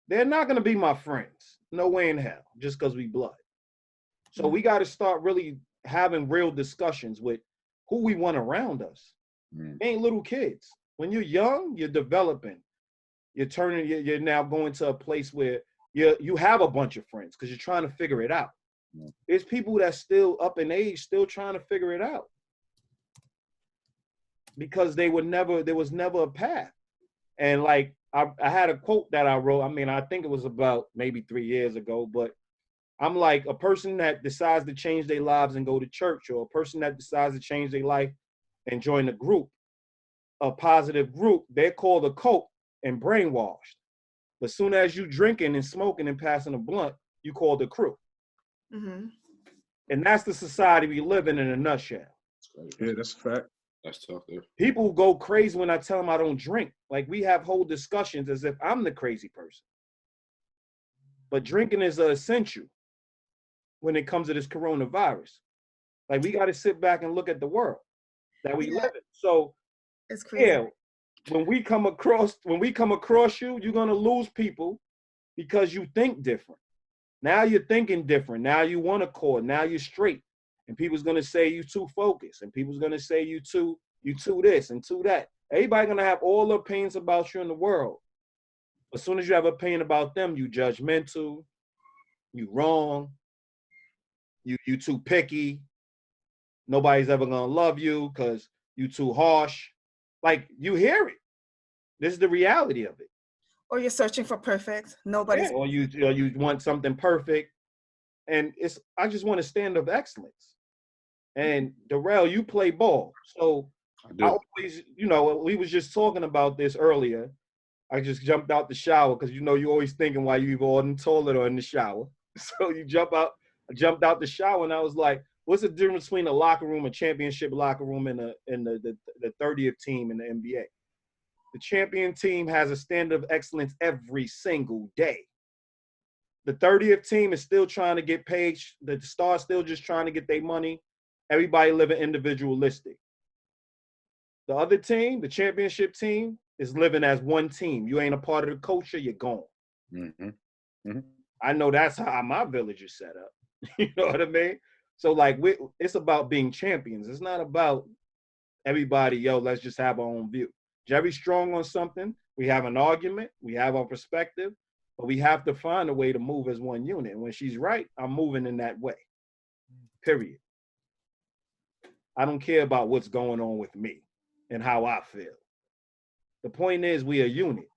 S1: They're not going to be my friends. No way in hell, just because we blood. So we got to start really having real discussions with who we want around us. They ain't little kids. When you're young, you're developing. You're now going to a place where you have a bunch of friends because you're trying to figure it out. There's people that's still up in age, still trying to figure it out. Because there was never a path. And like, I had a quote that I wrote. I mean, I think it was about maybe 3 years ago, but I'm like, a person that decides to change their lives and go to church, or a person that decides to change their life and join a group, a positive group, they're called a cult and brainwashed. But soon as you drinking and smoking and passing a blunt, you called a crew. Mm-hmm. And that's the society we live in a nutshell.
S3: Yeah, that's a fact.
S2: That's tough, dude.
S1: People go crazy when I tell them I don't drink. Like, we have whole discussions as if I'm the crazy person. But drinking is essential when it comes to this coronavirus. Like, we got to sit back and look at the world that we live in. So,
S4: it's crazy.
S1: Yeah, when we come across you, you're gonna lose people because you think different. Now you're thinking different. Now you want to accord. Now you're straight. And people's gonna say you too focused. And people's gonna say you too this and too that. Everybody gonna have all the opinions about you in the world. As soon as you have an opinion about them, you judgmental, you wrong, you too picky. Nobody's ever gonna love you because you too harsh. Like, you hear it. This is the reality of it.
S4: Or you're searching for perfect. Nobody's.
S1: Yeah, or you want something perfect. And I just want a stand of excellence. And Darrell, you play ball. So I always, we was just talking about this earlier. I just jumped out the shower because you're always thinking while you either in the toilet or in the shower. So you I jumped out the shower and I was like, what's the difference between a locker room, a championship locker room, and the 30th team in the NBA? The champion team has a standard of excellence every single day. The 30th team is still trying to get paid. The stars still just trying to get their money. Everybody living individualistic. The other team, the championship team, is living as one team. You ain't a part of the culture, you're gone. Mm-hmm. Mm-hmm. I know that's how my village is set up. You know what I mean? So, like, it's about being champions. It's not about everybody, let's just have our own view. Jerry's strong on something. We have an argument. We have our perspective. But we have to find a way to move as one unit. And when she's right, I'm moving in that way. Period. I don't care about what's going on with me and how I feel. The point is, we are a unit.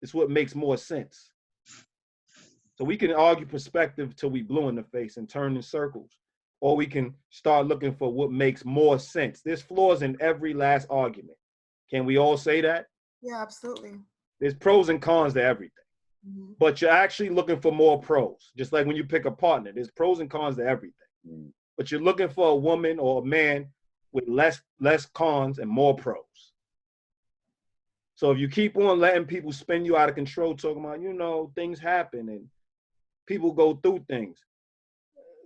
S1: It's what makes more sense. So we can argue perspective till we blue in the face and turn in circles. Or we can start looking for what makes more sense. There's flaws in every last argument. Can we all say that?
S4: Yeah, absolutely.
S1: There's pros and cons to everything. Mm-hmm. But you're actually looking for more pros. Just like when you pick a partner, there's pros and cons to everything. Mm-hmm. But you're looking for a woman or a man with less cons and more pros. So if you keep on letting people spin you out of control, talking about, things happen and people go through things.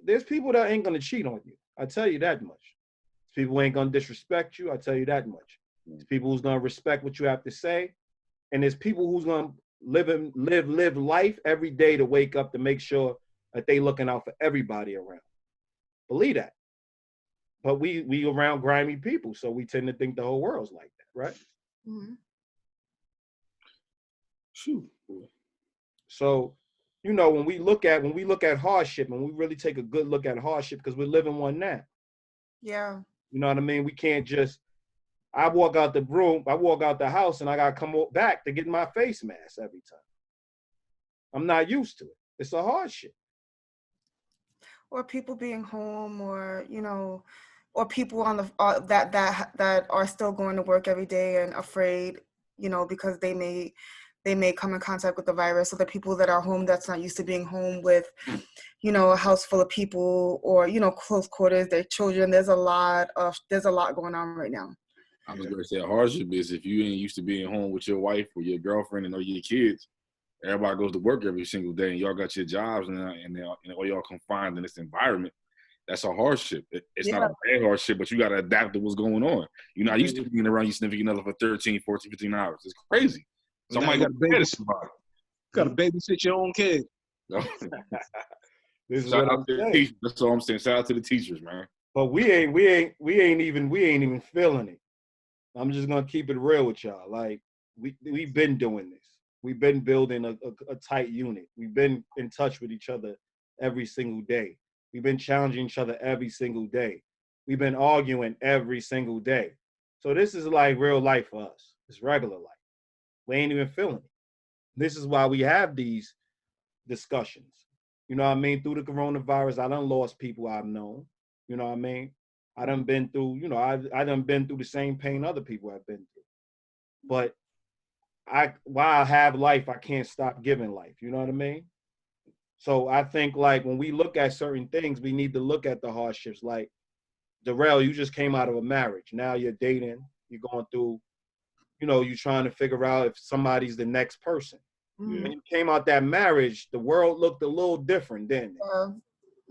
S1: There's people that ain't going to cheat on you. I tell you that much. There's people who ain't going to disrespect you. I tell you that much. There's people who's going to respect what you have to say. And there's people who's going to live life every day to wake up to make sure that they looking out for everybody around. Believe that. But we around grimy people, so we tend to think the whole world's like that, right? Mm-hmm. Shoot. So, when we look at hardship, and we really take a good look at hardship, because we're living one now.
S4: Yeah.
S1: You know what I mean? We can't just, I walk out the house, and I got to come back to get my face mask every time. I'm not used to it. It's a hardship.
S4: Or people being home, or, or people on the that are still going to work every day and afraid, because they may come in contact with the virus. So the people that are home that's not used to being home with, a house full of people, or, close quarters, their children. There's a lot going on right now.
S2: I was going to say a hardship is if you ain't used to being home with your wife or your girlfriend and or your kids. Everybody goes to work every single day, and y'all got your jobs, and all y'all confined in this environment. That's a hardship. It's not a bad hardship, but you got to adapt to what's going on. You're not used to being around your significant other for 13, 14, 15 hours. It's crazy. Somebody got to
S3: babysit your own kid.
S2: Shout out to the teachers. That's all I'm saying. Shout out to the teachers, man.
S1: But we ain't even feeling it. I'm just gonna keep it real with y'all. Like we've been doing this. We've been building a tight unit. We've been in touch with each other every single day. We've been challenging each other every single day. We've been arguing every single day. So this is like real life for us. It's regular life. We ain't even feeling it. This is why we have these discussions. You know what I mean? Through the coronavirus, I done lost people I've known. You know what I mean? I done been through, I done been through the same pain other people have been through. But while I have life, I can't stop giving life. You know what I mean? So I think like when we look at certain things, we need to look at the hardships. Like, Darrell, you just came out of a marriage. Now you're dating. You're going through, you're trying to figure out if somebody's the next person. Mm-hmm. When you came out that marriage, the world looked a little different, didn't it?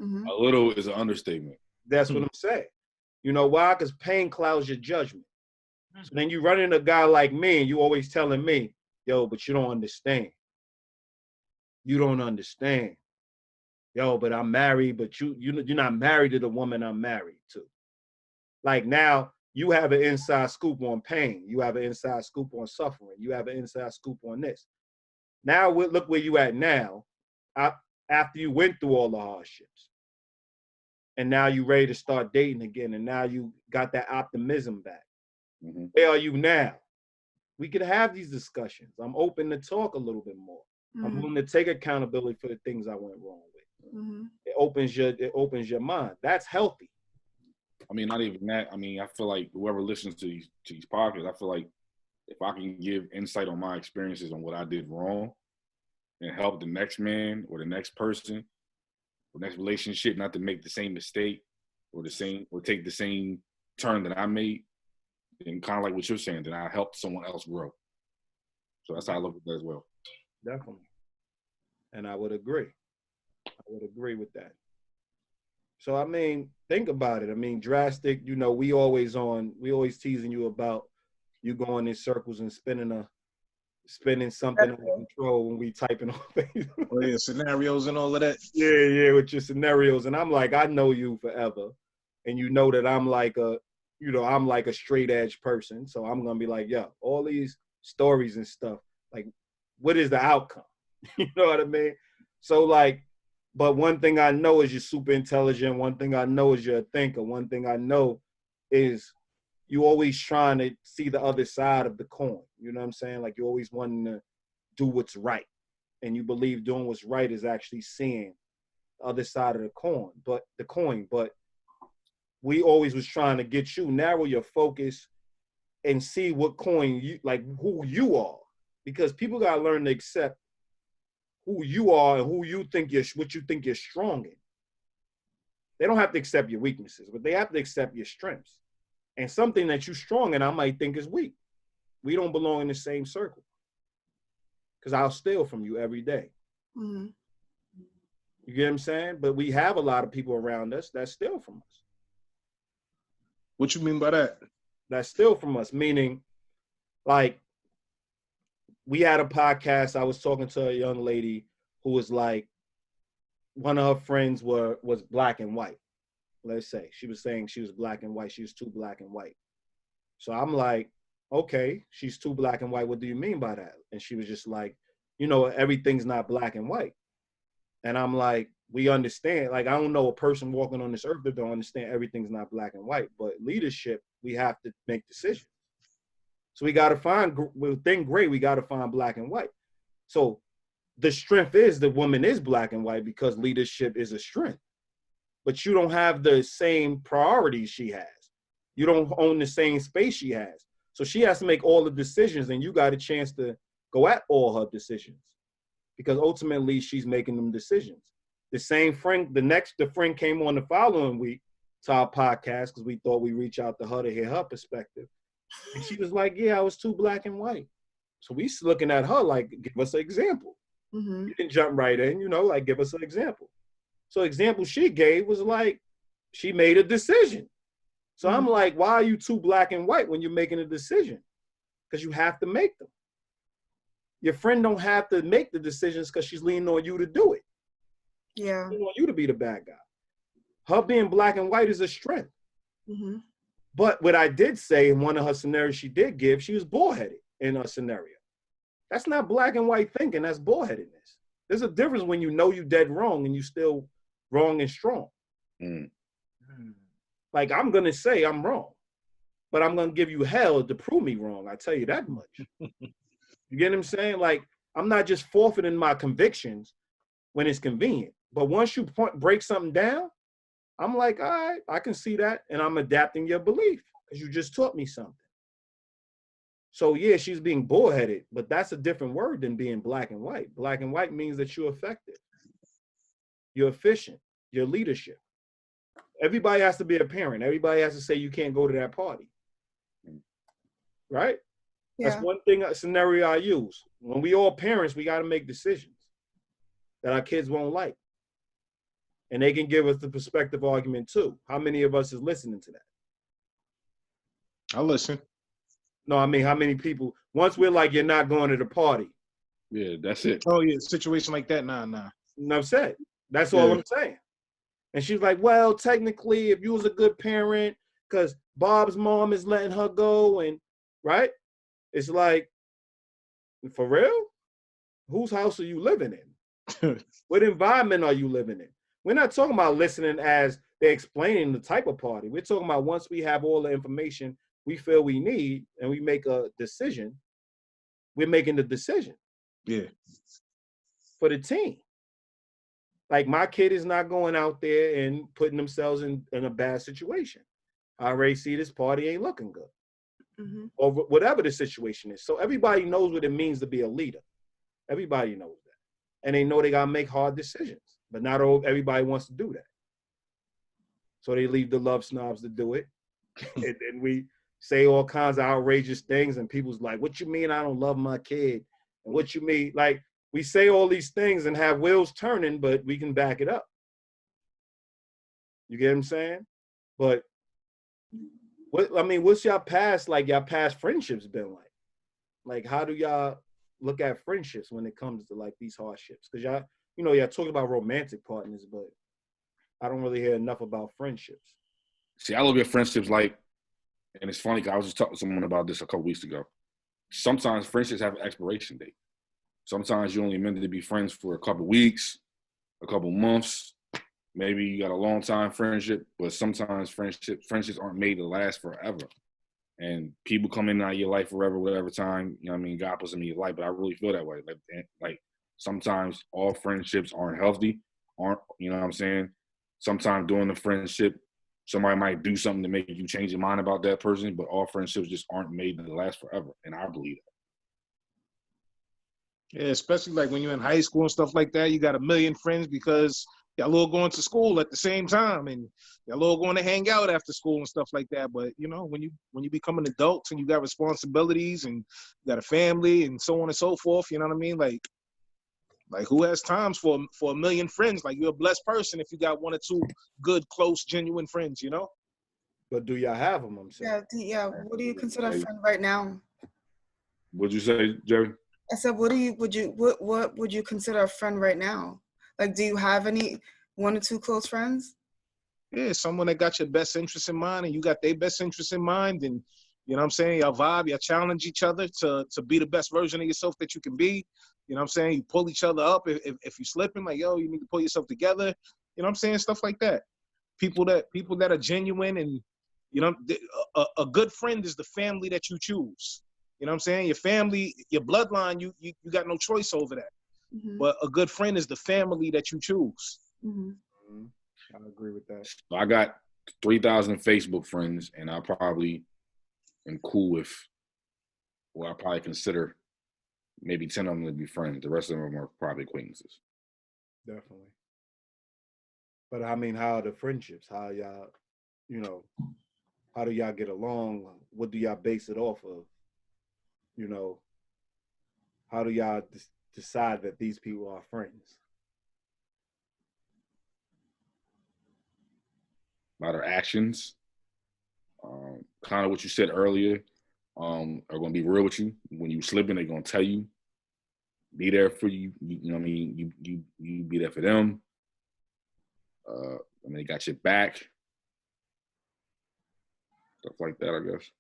S2: Mm-hmm. A little is an understatement.
S1: That's what I'm saying. You know why? Because pain clouds your judgment. So then you run into a guy like me and you always telling me, yo, but you don't understand. You don't understand. Yo, but I'm married, but you're not married to the woman I'm married to. Like now, you have an inside scoop on pain. You have an inside scoop on suffering. You have an inside scoop on this. Now, look where you at now, after you went through all the hardships. And now you ready to start dating again. And now you got that optimism back. Mm-hmm. Where are you now? We could have these discussions. I'm open to talk a little bit more. Mm-hmm. I'm willing to take accountability for the things I went wrong with. Mm-hmm. It opens your mind. That's healthy.
S2: I mean, not even that. I mean, I feel like whoever listens to these podcasts, I feel like if I can give insight on my experiences on what I did wrong and help the next man or the next person or next relationship not to make the same mistake or take the same turn that I made, and kind of like what you're saying, then I helped someone else grow. So that's how I look at that as well.
S1: Definitely. And I would agree. With that. So, I mean, think about it. I mean, drastic, we always teasing you about you going in circles and spinning something out of control when we typing on Facebook.
S3: Oh, yeah, scenarios and all of that.
S1: Yeah, with your scenarios. And I'm like, I know you forever. And you know that I'm like a straight edge person. So I'm going to be like, yo, all these stories and stuff, like, what is the outcome? You know what I mean? So like, but one thing I know is you're super intelligent. One thing I know is you're a thinker. One thing I know is you always trying to see the other side of the coin. You know what I'm saying? Like you're always wanting to do what's right. And you believe doing what's right is actually seeing the other side of the coin. But we always was trying to get you narrow your focus and see what coin you like, who you are. Because people gotta learn to accept who you are and what you think you're strong in. They don't have to accept your weaknesses, but they have to accept your strengths. And something that you're strong in, I might think is weak. We don't belong in the same circle. Because I'll steal from you every day. Mm-hmm. You get what I'm saying? But we have a lot of people around us that steal from us.
S3: What you mean by that?
S1: That steal from us, meaning like, we had a podcast. I was talking to a young lady who was like, one of her friends was black and white. Let's say she was saying she was black and white. She was too black and white. So I'm like, okay, she's too black and white. What do you mean by that? And she was just like, everything's not black and white. And I'm like, we understand. Like, I don't know a person walking on this earth that don't understand everything's not black and white. But leadership, we have to make decisions. So we got to find, within gray, we got to find black and white. So the strength is the woman is black and white because leadership is a strength. But you don't have the same priorities she has. You don't own the same space she has. So she has to make all the decisions, and you got a chance to go at all her decisions because ultimately she's making them decisions. The same friend, the friend came on the following week to our podcast because we thought we'd reach out to her to hear her perspective. And she was like, yeah, I was too black and white. So we looking at her like, give us an example. Mm-hmm. You didn't jump right in, like, give us an example. So example she gave was like, she made a decision. So I'm like, why are you too black and white when you're making a decision? Because you have to make them. your friend don't have to make the decisions because she's leaning on you to do it.
S4: Yeah.
S1: Leaning on you to be the bad guy. Her being black and white is a strength.
S4: Mm-hmm.
S1: But what I did say in one of her scenarios she did give, she was bullheaded in her scenario. That's not black and white thinking. That's bullheadedness. There's a difference when you know you dead wrong and you still wrong and strong.
S2: Mm.
S1: Like, I'm going to say I'm wrong, but I'm going to give you hell to prove me wrong. I tell you that much. You get what I'm saying? Like, I'm not just forfeiting my convictions when it's convenient. But once you break something down, I'm like, all right, I can see that. And I'm adapting your belief because you just taught me something. So, yeah, she's being bullheaded, but that's a different word than being black and white. Black and white means that you're effective. You're efficient. You're leadership. Everybody has to be a parent. Everybody has to say you can't go to that party. Right? Yeah. That's one thing, a scenario I use. When we all parents, we got to make decisions that our kids won't like. And they can give us the perspective argument too. How many of us is listening to that?
S3: I listen.
S1: No, I mean, how many people, once we're like, you're not going to the party.
S2: Yeah, that's it.
S3: Oh, yeah, situation like that, nah.
S1: Enough said. That's all I'm saying. And she's like, well, technically, if you was a good parent, because Bob's mom is letting her go, and right? It's like, for real? Whose house are you living in? What environment are you living in? We're not talking about listening as they're explaining the type of party. We're talking about once we have all the information we feel we need and we make a decision, we're making the decision.
S3: Yeah.
S1: For the team. Like, my kid is not going out there and putting themselves in a bad situation. I already see this party ain't looking good. Mm-hmm. Or whatever the situation is. So everybody knows what it means to be a leader. Everybody knows that. And they know they got to make hard decisions. But not everybody wants to do that. So they leave the love snobs to do it. And then we say all kinds of outrageous things. And people's like, what you mean I don't love my kid? And what you mean? Like, we say all these things and have wheels turning, but we can back it up. You get what I'm saying? But what's y'all past friendships been like? Like, how do y'all look at friendships when it comes to like these hardships? Because y'all talking about romantic partners, but I don't really hear enough about friendships.
S2: See, I look at friendships like, and it's funny because I was just talking to someone about this a couple weeks ago. Sometimes friendships have an expiration date. Sometimes you're only meant to be friends for a couple weeks, a couple months. Maybe you got a long time friendship, but sometimes friendships aren't made to last forever. And people come in and out of your life forever, whatever time, you know what I mean, God puts them in your life. But I really feel that way. Like sometimes all friendships aren't healthy, you know what I'm saying? Sometimes during the friendship, somebody might do something to make you change your mind about that person, but all friendships just aren't made to last forever. And I believe that.
S3: Yeah, especially like when you're in high school and stuff like that, you got a million friends because y'all all going to school at the same time and y'all all going to hang out after school and stuff like that. But you know, when you become an adult and you got responsibilities and you got a family and so on and so forth, you know what I mean? Like who has times for a million friends? Like, you're a blessed person if you got one or two good, close, genuine friends, you know?
S1: But do y'all have them? I'm saying.
S4: Yeah. What do you consider a friend right now?
S2: What'd you say, Jerry?
S4: I said, what would you consider a friend right now? Like, do you have any one or two close friends?
S3: Yeah, someone that got your best interest in mind and you got their best interest in mind, and you know what I'm saying, y'all vibe, y'all challenge each other to be the best version of yourself that you can be. You know what I'm saying? You pull each other up if you're slipping, like, yo, you need to pull yourself together. You know what I'm saying? Stuff like that. People that are genuine, and you know, a good friend is the family that you choose. You know what I'm saying? Your family, your bloodline, you got no choice over that. Mm-hmm. But a good friend is the family that you choose.
S1: Mm-hmm. I agree with that.
S2: So I got 3,000 Facebook friends, and I probably am cool with, well, I probably consider maybe 10 of them to be friends. The rest of them are probably acquaintances.
S1: Definitely. But I mean, how are the friendships? How y'all, how do y'all get along? What do y'all base it off of? You know, how do y'all decide that these people are friends?
S2: By their actions, kind of what you said earlier, are going to be real with you. When you slipping, they're going to tell you. be there for you. You know what I mean? You be there for them. They got your back. Stuff like that, I guess.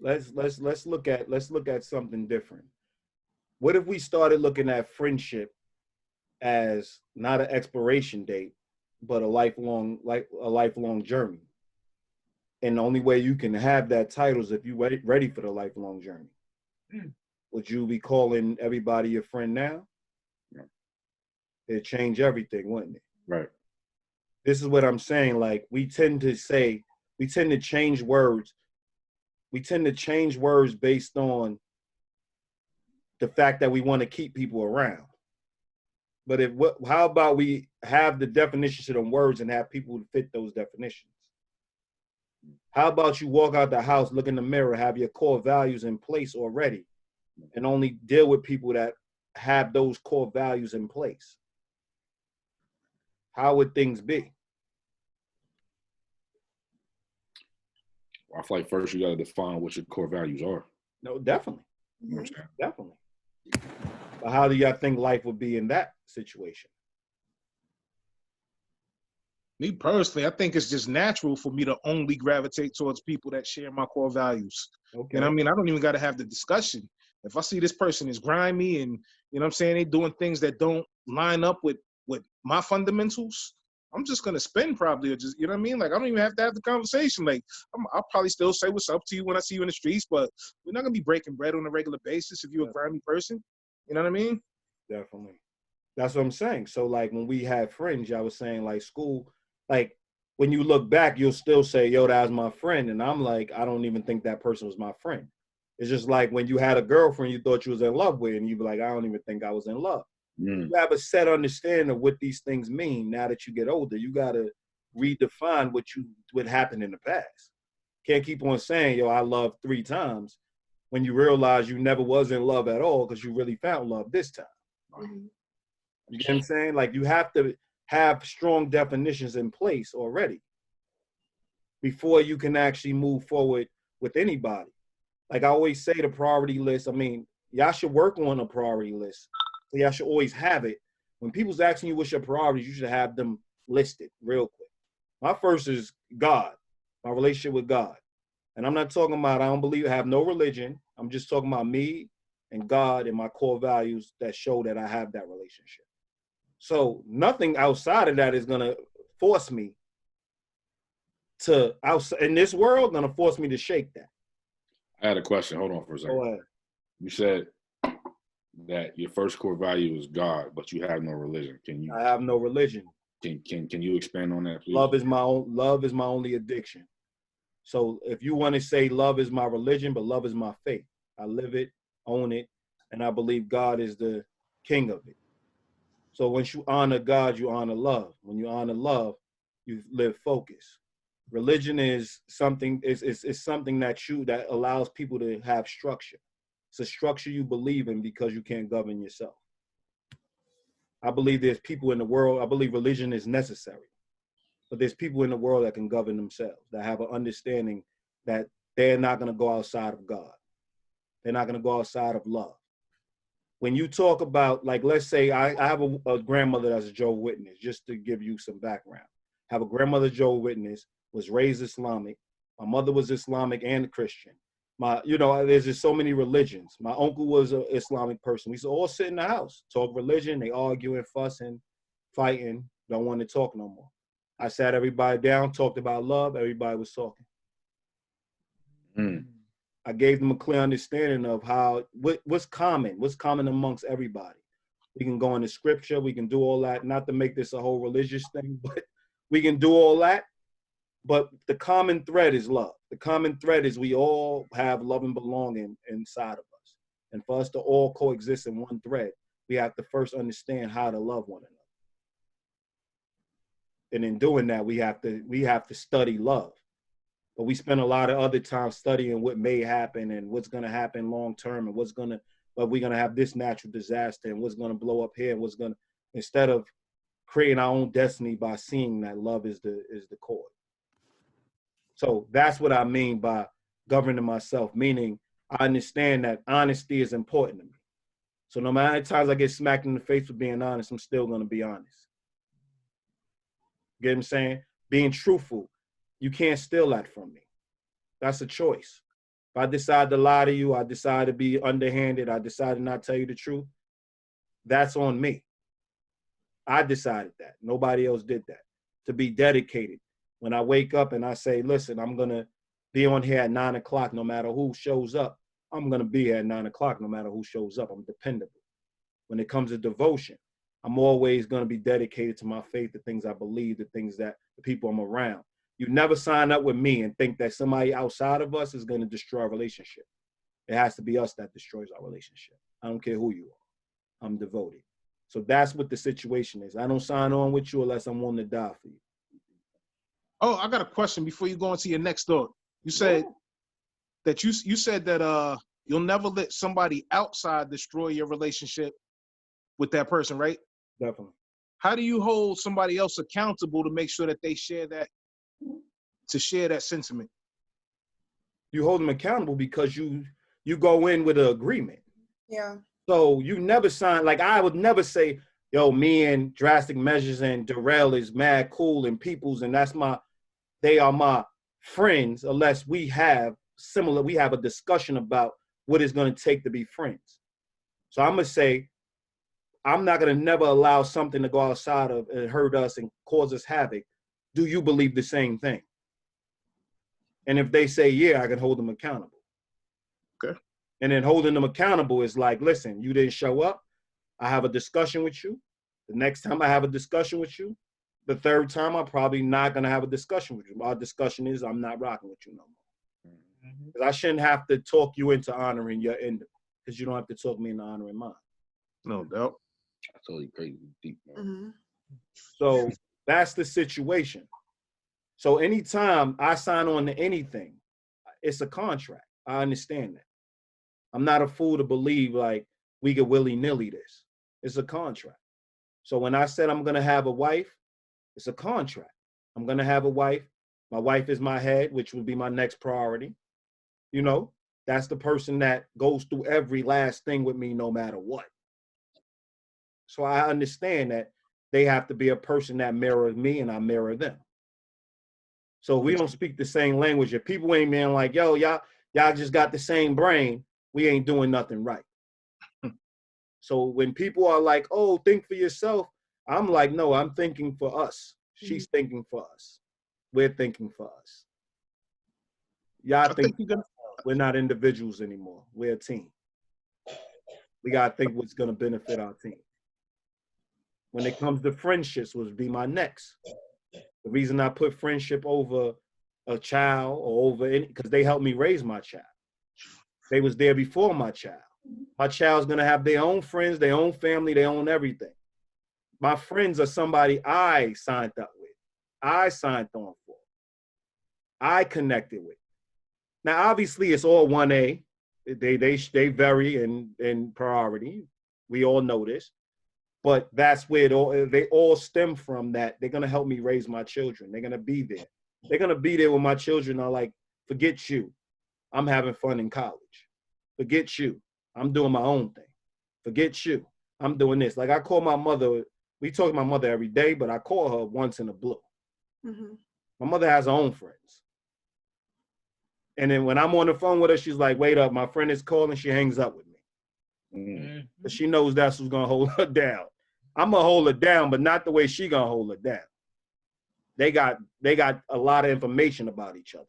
S1: Let's look at something different. What if we started looking at friendship as not an expiration date, but a lifelong journey? And the only way you can have that title is if you're ready for the lifelong journey. Would you be calling everybody your friend now?
S2: No.
S1: It'd change everything, wouldn't it?
S2: Right.
S1: This is what I'm saying. Like, we tend to change words. We tend to change words based on the fact that we want to keep people around. But how about we have the definitions of them words and have people fit those definitions? How about you walk out the house, look in the mirror, have your core values in place already, and only deal with people that have those core values in place? How would things be?
S2: I feel like first you got to define what your core values are.
S1: No, definitely.
S2: You know what I'm saying?
S1: Definitely. But how do y'all think life would be in that situation?
S3: Me personally, I think it's just natural for me to only gravitate towards people that share my core values.
S1: Okay.
S3: And I mean, I don't even got to have the discussion. If I see this person is grimy and, you know what I'm saying, they doing things that don't line up with my fundamentals, I'm just going to spin probably, or just, you know what I mean? Like, I don't even have to have the conversation. Like, I'll probably still say what's up to you when I see you in the streets, but we're not going to be breaking bread on a regular basis if you're a grimy person. You know what I mean?
S1: Definitely. That's what I'm saying. So, like, when we had friends, I was saying, like, school, like, when you look back, you'll still say, yo, that was my friend. And I'm like, I don't even think that person was my friend. It's just like when you had a girlfriend you thought you was in love with, and you'd be like, I don't even think I was in love. You have a set understanding of what these things mean. Now that you get older, you got to redefine what happened in the past. Can't keep on saying, yo, I loved 3 times, when you realize you never was in love at all because you really found love this time.
S4: Mm-hmm.
S1: You get what I'm saying? Like, you have to have strong definitions in place already before you can actually move forward with anybody. Like I always say, the priority list, I mean, y'all should work on a priority list. So y'all should always have it. When people's asking you what's your priorities, you should have them listed real quick. My first is God, my relationship with God. And I'm not talking about, I don't believe I have no religion. I'm just talking about me and God and my core values that show that I have that relationship. So nothing outside of that is going to force me to, in this world, going to force me to shake that.
S2: I had a question. Hold on for a second.
S1: Go ahead.
S2: You said that your first core value is God, but you have no religion.
S1: I have no religion.
S2: Can you expand on that, please?
S1: Love is my only addiction. So if you want to say love is my religion, but love is my faith. I live it, own it, and I believe God is the king of it. So once you honor God, you honor love. When you honor love, you live focus. Religion is something, it's something that allows people to have structure. It's a structure you believe in because you can't govern yourself. I believe there's people in the world, I believe religion is necessary, but there's people in the world that can govern themselves, that have an understanding that they're not going to go outside of God. They're not going to go outside of love. When you talk about, like, let's say I have a grandmother that's a Jehovah's Witness, just to give you some background. I have a grandmother Jehovah's Witness, was raised Islamic. My mother was Islamic and Christian. There's just so many religions. My uncle was an Islamic person. We used to all sit in the house, talk religion. They arguing, fussing, fighting, don't want to talk no more. I sat everybody down, talked about love. Everybody was talking. I gave them a clear understanding of what's common amongst everybody. We can go into scripture. We can do all that. Not to make this a whole religious thing, but we can do all that. But the common thread is love. The common thread is we all have love and belonging inside of us. And for us to all coexist in one thread, we have to first understand how to love one another. And in doing that, we have to study love. But we spend a lot of other time studying what may happen and what's going to happen long term, and but we're going to have this natural disaster and what's going to blow up here, and instead of creating our own destiny by seeing that love is the core. So that's what I mean by governing myself, meaning I understand that honesty is important to me. So no matter how many times I get smacked in the face for being honest, I'm still going to be honest. Get what I'm saying? Being truthful. You can't steal that from me. That's a choice. If I decide to lie to you, I decide to be underhanded, I decide to not tell you the truth, that's on me. I decided that. Nobody else did that. To be dedicated. When I wake up and I say, listen, I'm going to be on here at 9 o'clock no matter who shows up. I'm going to be here at 9 o'clock no matter who shows up. I'm dependable. When it comes to devotion, I'm always going to be dedicated to my faith, the things I believe, the things that the people I'm around. You never sign up with me and think that somebody outside of us is going to destroy a relationship. It has to be us that destroys our relationship. I don't care who you are. I'm devoted. So that's what the situation is. I don't sign on with you unless I'm willing to die for you.
S3: Oh, I got a question before you go into your next thought. You said that you said that you'll never let somebody outside destroy your relationship with that person, right?
S1: Definitely.
S3: How do you hold somebody else accountable to make sure that they share that sentiment?
S1: You hold them accountable because you go in with an agreement.
S4: Yeah.
S1: So you never sign, like I would never say, yo, me and Drastic Measures and Darrell is mad cool and peoples and they are my friends unless we have a discussion about what it's going to take to be friends. So I'm going to say, I'm not going to never allow something to go outside of and hurt us and cause us havoc. Do you believe the same thing? And if they say, yeah, I can hold them accountable.
S3: Okay.
S1: And then holding them accountable is like, listen, you didn't show up. I have a discussion with you. The next time I have a discussion with you, the third time I'm probably not going to have a discussion with you. Our discussion is I'm not rocking with you no more. Because I shouldn't have to talk you into honoring your end, because you don't have to talk me into honoring mine.
S3: No doubt.
S2: That's totally crazy deep, man.
S4: Mm-hmm.
S1: So that's the situation. So anytime I sign on to anything, it's a contract. I understand that. I'm not a fool to believe like we could willy-nilly this. It's a contract. So when I said I'm going to have a wife, it's a contract. I'm going to have a wife. My wife is my head, which would be my next priority. You know, that's the person that goes through every last thing with me no matter what. So I understand that they have to be a person that mirrors me and I mirror them. So we don't speak the same language. If people ain't being like, yo, y'all just got the same brain, we ain't doing nothing right. So when people are like, oh, think for yourself, I'm like, no, I'm thinking for us. She's thinking for us. We're thinking for us. Y'all think we're not individuals anymore. We're a team. We got to think what's going to benefit our team. When it comes to friendships, would be my next. The reason I put friendship over a child or over any, because they helped me raise my child. They was there before my child. My child's going to have their own friends, their own family, their own everything. My friends are somebody I signed up with. I signed on for. I connected with. Now, obviously, it's all 1A. They vary in priority. We all know this. But that's where they all stem from, that they're going to help me raise my children. They're going to be there. They're going to be there when my children are like, forget you. I'm having fun in college. Forget you. I'm doing my own thing. Forget you. I'm doing this. Like I call my mother. We talk to my mother every day, but I call her once in a blue. Mm-hmm. My mother has her own friends. And then when I'm on the phone with her, she's like, wait up, my friend is calling. She hangs up with me. Mm-hmm. But she knows that's who's going to hold her down. I'm going to hold her down, but not the way she going to hold her down. They got a lot of information about each other.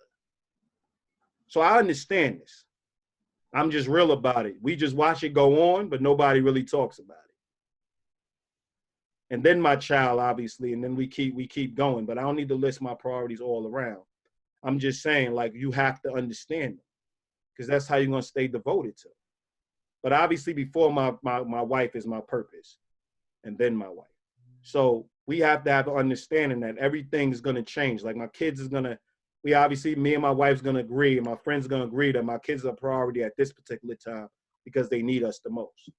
S1: So I understand this. I'm just real about it. We just watch it go on, but nobody really talks about it. And then my child, obviously, and then we keep going. But I don't need to list my priorities all around. I'm just saying, like, you have to understand them, because that's how you're going to stay devoted to them. But obviously, before my wife is my purpose, and then my wife. So we have to have an understanding that everything's going to change. Like my kids is going to, me and my wife's going to agree, and my friends are going to agree that my kids are a priority at this particular time because they need us the most.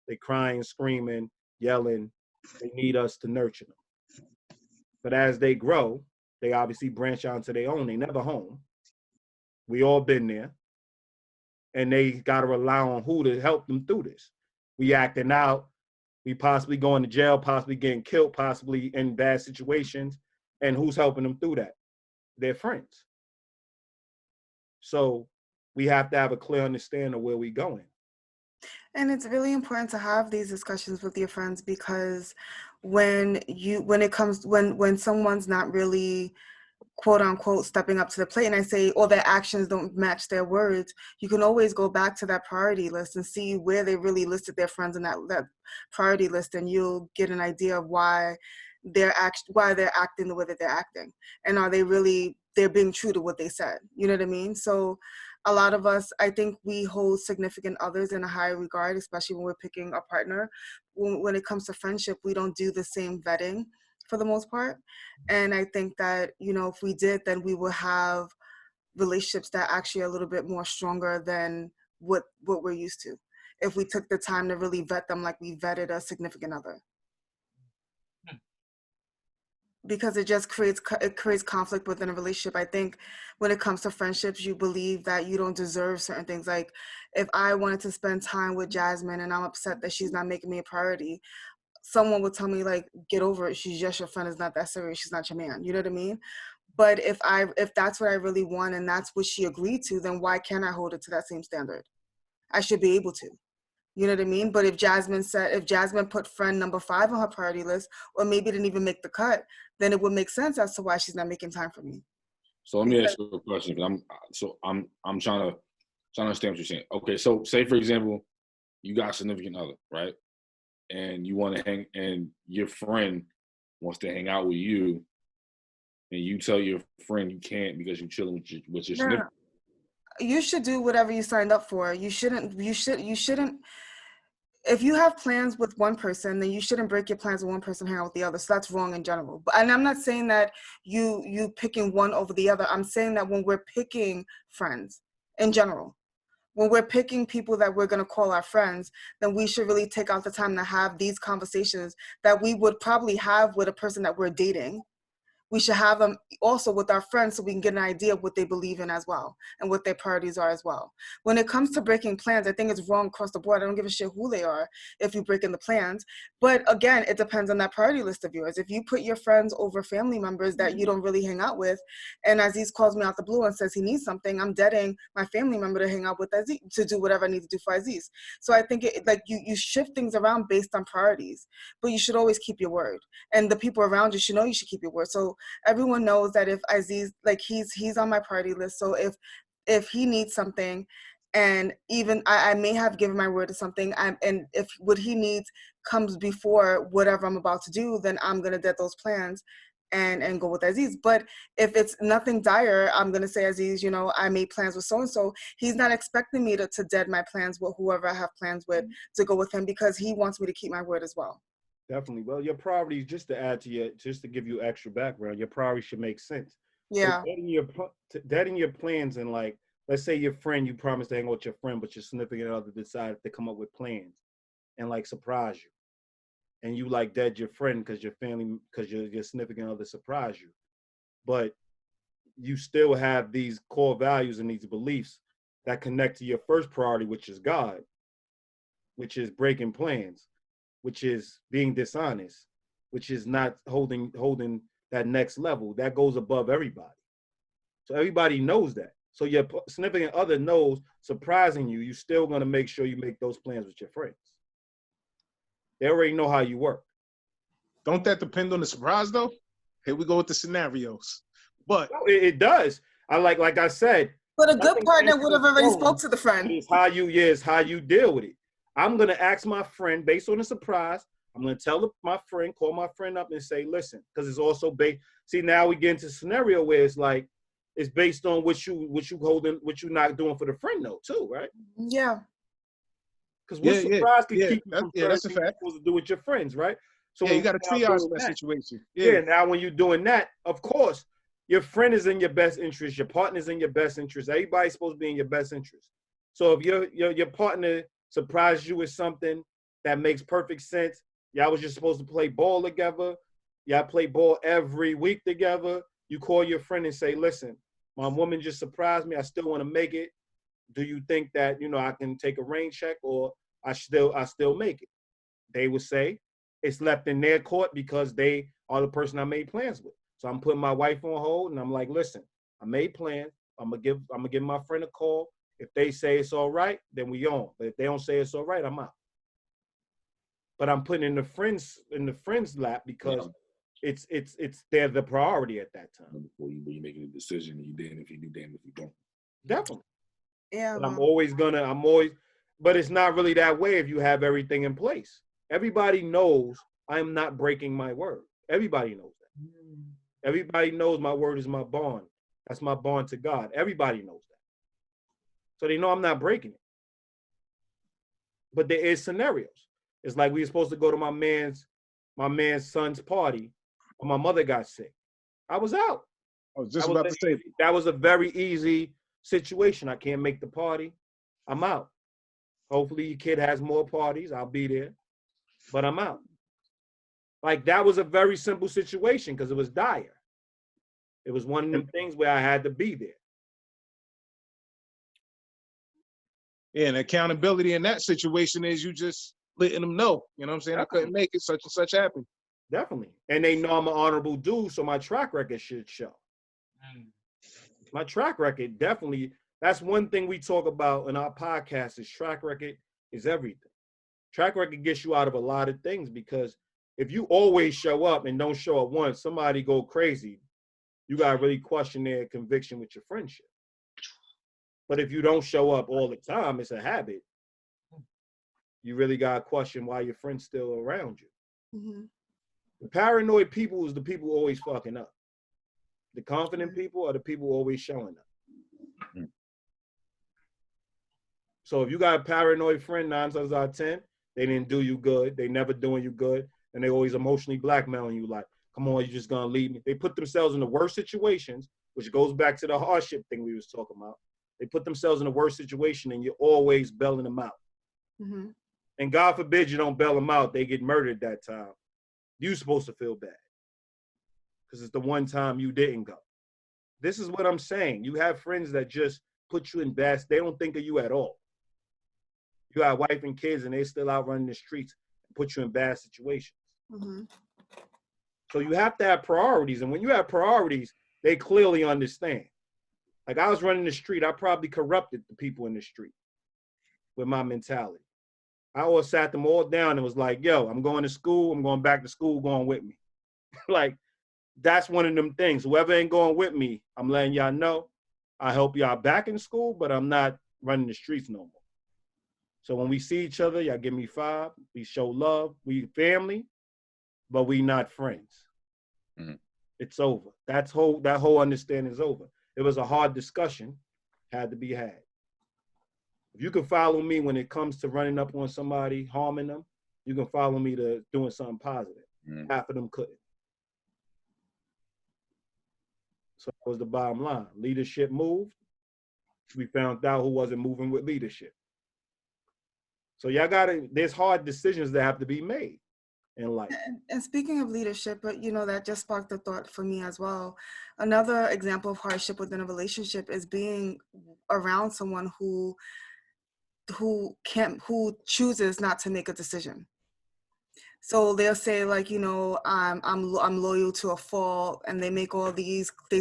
S1: They crying, screaming, yelling. They need us to nurture them. But as they grow, they obviously branch out into their own. They never home. We all been there. And they got to rely on who to help them through this. we acting out, we possibly going to jail, possibly getting killed, possibly in bad situations. And who's helping them through that? Their friends. So we have to have a clear understanding of where we're going.
S4: And it's really important to have these discussions with your friends, because when someone's not really quote unquote stepping up to the plate, and I say, or their actions don't match their words, you can always go back to that priority list and see where they really listed their friends in that priority list, and you'll get an idea of why they're acting the way that they're acting, and are they're being true to what they said. You know what I mean? So a lot of us, I think we hold significant others in a high regard, especially when we're picking a partner. When it comes to friendship, we don't do the same vetting for the most part. And I think that, if we did, then we would have relationships that actually are a little bit more stronger than what we're used to, if we took the time to really vet them like we vetted a significant other. Because it just creates conflict within a relationship. I think when it comes to friendships, you believe that you don't deserve certain things. Like, if I wanted to spend time with Jasmine and I'm upset that she's not making me a priority, someone would tell me, like, get over it. She's just your friend. It's not that serious. She's not your man. You know what I mean? But if that's what I really want and that's what she agreed to, then why can't I hold it to that same standard? I should be able to. You know what I mean? But if Jasmine put friend number 5 on her priority list, or maybe didn't even make the cut, then it would make sense as to why she's not making time for me.
S2: So let me ask you a question. I'm trying to understand what you're saying. Okay, so say for example, you got a significant other, right? And you want to hang, and your friend wants to hang out with you, and you tell your friend you can't because you're chilling with your significant.
S4: You should do whatever you signed up for. You shouldn't. If you have plans with one person, then you shouldn't break your plans with one person, hang out with the other. So that's wrong in general. And I'm not saying that you picking one over the other. I'm saying that when we're picking friends in general, when we're picking people that we're going to call our friends, then we should really take out the time to have these conversations that we would probably have with a person that we're dating. We should have them also with our friends so we can get an idea of what they believe in as well and what their priorities are as well. When it comes to breaking plans, I think it's wrong across the board. I don't give a shit who they are if you break in the plans. But again, it depends on that priority list of yours. If you put your friends over family members that you don't really hang out with, and Aziz calls me out the blue and says he needs something, I'm deading my family member to hang out with Aziz, to do whatever I need to do for Aziz. So I think you shift things around based on priorities, but you should always keep your word. And the people around you should know you should keep your word. So everyone knows that if Aziz, he's on my priority list. So if he needs something, and even I may have given my word to something, and if what he needs comes before whatever I'm about to do, then I'm gonna dead those plans and go with Aziz. But if it's nothing dire, I'm gonna say, Aziz, I made plans with so-and-so. He's not expecting me to dead my plans with whoever I have plans with to go with him, because he wants me to keep my word as well.
S1: Definitely. Well, your priorities, just to give you extra background, your priorities should make sense.
S4: Yeah.
S1: So deading your plans, and like, let's say your friend, you promised to hang out with your friend, but your significant other decided to come up with plans and like surprise you. And you like dead your friend because your significant other surprised you. But you still have these core values and these beliefs that connect to your first priority, which is God, which is breaking plans, which is being dishonest, which is not holding that next level. That goes above everybody. So everybody knows that. So your significant other knows, surprising you, you're still going to make sure you make those plans with your friends. They already know how you work.
S3: Don't that depend on the surprise, though? Here we go with the scenarios. But
S1: no, it does. Like I said.
S4: But a good partner would have already spoke to the friend.
S1: It's how you deal with it. I'm going to ask my friend based on the surprise. I'm going to tell my friend, call my friend up and say, listen, because it's also based. See, now we get into a scenario where it's like, it's based on what you holding, what you not doing for the friend though, too, right?
S4: Yeah.
S1: Because what surprise can keep you from
S3: that's a fact.
S1: supposed to do with your friends, right? So
S3: you got to triage that situation.
S1: Yeah, now when you're doing that, of course, your friend is in your best interest, your partner's in your best interest. Everybody's supposed to be in your best interest. So if your partner surprises you with something that makes perfect sense, y'all was just supposed to play ball together, y'all play ball every week together, you call your friend and say, listen, my woman just surprised me, I still want to make it. Do you think that, I can take a rain check, or I still make it. They would say it's left in their court because they are the person I made plans with. So I'm putting my wife on hold, and I'm like, listen, I made plans. I'm gonna give my friend a call. If they say it's all right, then we on. But if they don't say it's all right, I'm out. But I'm putting in the friends lap because it's they're the priority at that time.
S2: Before you making a decision, you damn if you do, damn if you don't.
S1: Definitely.
S4: Yeah.
S1: But but it's not really that way if you have everything in place. Everybody knows I'm not breaking my word. Everybody knows that. Everybody knows my word is my bond. That's my bond to God. Everybody knows that. So they know I'm not breaking it. But there is scenarios. It's like we were supposed to go to my man's son's party, but my mother got sick. I was out.
S3: I was just about to say
S1: that was a very easy situation. I can't make the party. I'm out. Hopefully your kid has more parties. I'll be there. But I'm out. Like, that was a very simple situation because it was dire. It was one of them things where I had to be there.
S3: Yeah, and accountability in that situation is you just letting them know. You know what I'm saying?
S1: Definitely.
S3: I couldn't make it, such and such happened.
S1: Definitely. And they know I'm an honorable dude, so my track record should show. My track record, definitely. That's one thing we talk about in our podcast is track record is everything. Track record gets you out of a lot of things because if you always show up and don't show up once, somebody go crazy. You got to really question their conviction with your friendship. But if you don't show up all the time, it's a habit. You really got to question why your friend's still around you.
S4: Mm-hmm.
S1: The paranoid people is the people always fucking up. The confident people are the people always showing up. Mm-hmm. So if you got a paranoid friend, 9 times out of 10, they didn't do you good. They never doing you good. And they always emotionally blackmailing you like, come on, you're just going to leave me. They put themselves in the worst situations, which goes back to the hardship thing we was talking about. They put themselves in the worst situation and you're always bailing them out.
S4: Mm-hmm.
S1: And God forbid you don't bail them out. They get murdered that time. You're supposed to feel bad because it's the one time you didn't go. This is what I'm saying. You have friends that just put you in bad. They don't think of you at all. You got a wife and kids and they still out running the streets and put you in bad situations.
S4: Mm-hmm.
S1: So you have to have priorities. And when you have priorities, they clearly understand. Like I was running the street, I probably corrupted the people in the street with my mentality. I always sat them all down and was like, yo, I'm going to school. I'm going back to school, going with me. Like, that's one of them things. Whoever ain't going with me, I'm letting y'all know. I help y'all back in school, but I'm not running the streets no more. So when we see each other, y'all give me 5. We show love. We family, but we not friends. Mm-hmm. It's over. That whole understanding is over. It was a hard discussion, had to be had. If you can follow me when it comes to running up on somebody, harming them, you can follow me to doing something positive. Mm-hmm. Half of them couldn't. So that was the bottom line. Leadership moved. We found out who wasn't moving with leadership. So there's hard decisions that have to be made in life.
S4: And speaking of leadership, but that just sparked a thought for me as well. Another example of hardship within a relationship is being around someone who chooses not to make a decision. So they'll say like, I'm loyal to a fault, and they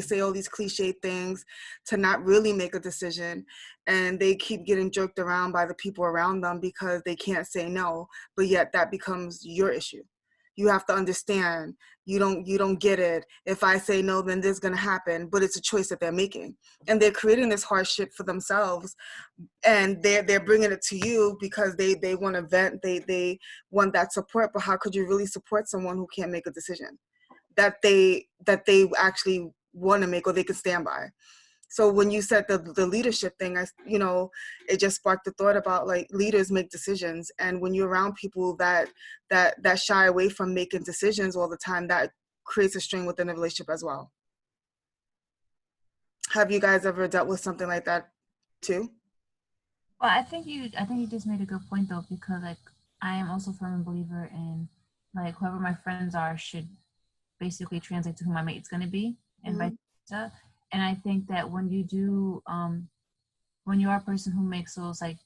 S4: say all these cliche things to not really make a decision, and they keep getting jerked around by the people around them because they can't say no, but yet that becomes your issue. You have to understand, you don't get it. If I say no, then this is going to happen, but it's a choice that they're making. And they're creating this hardship for themselves, and they're bringing it to you because they want to vent, they want that support. But how could you really support someone who can't make a decision that they actually want to make or they can stand by? So when you said the leadership thing, it just sparked the thought about like leaders make decisions, and when you're around people that shy away from making decisions all the time, that creates a strain within the relationship as well. Have you guys ever dealt with something like that too?
S5: Well, I think you just made a good point though, because like I am also a firm believer in like whoever my friends are should basically translate to who my mate's going to be, and vice versa. And I think that when you do, when you are a person who makes those like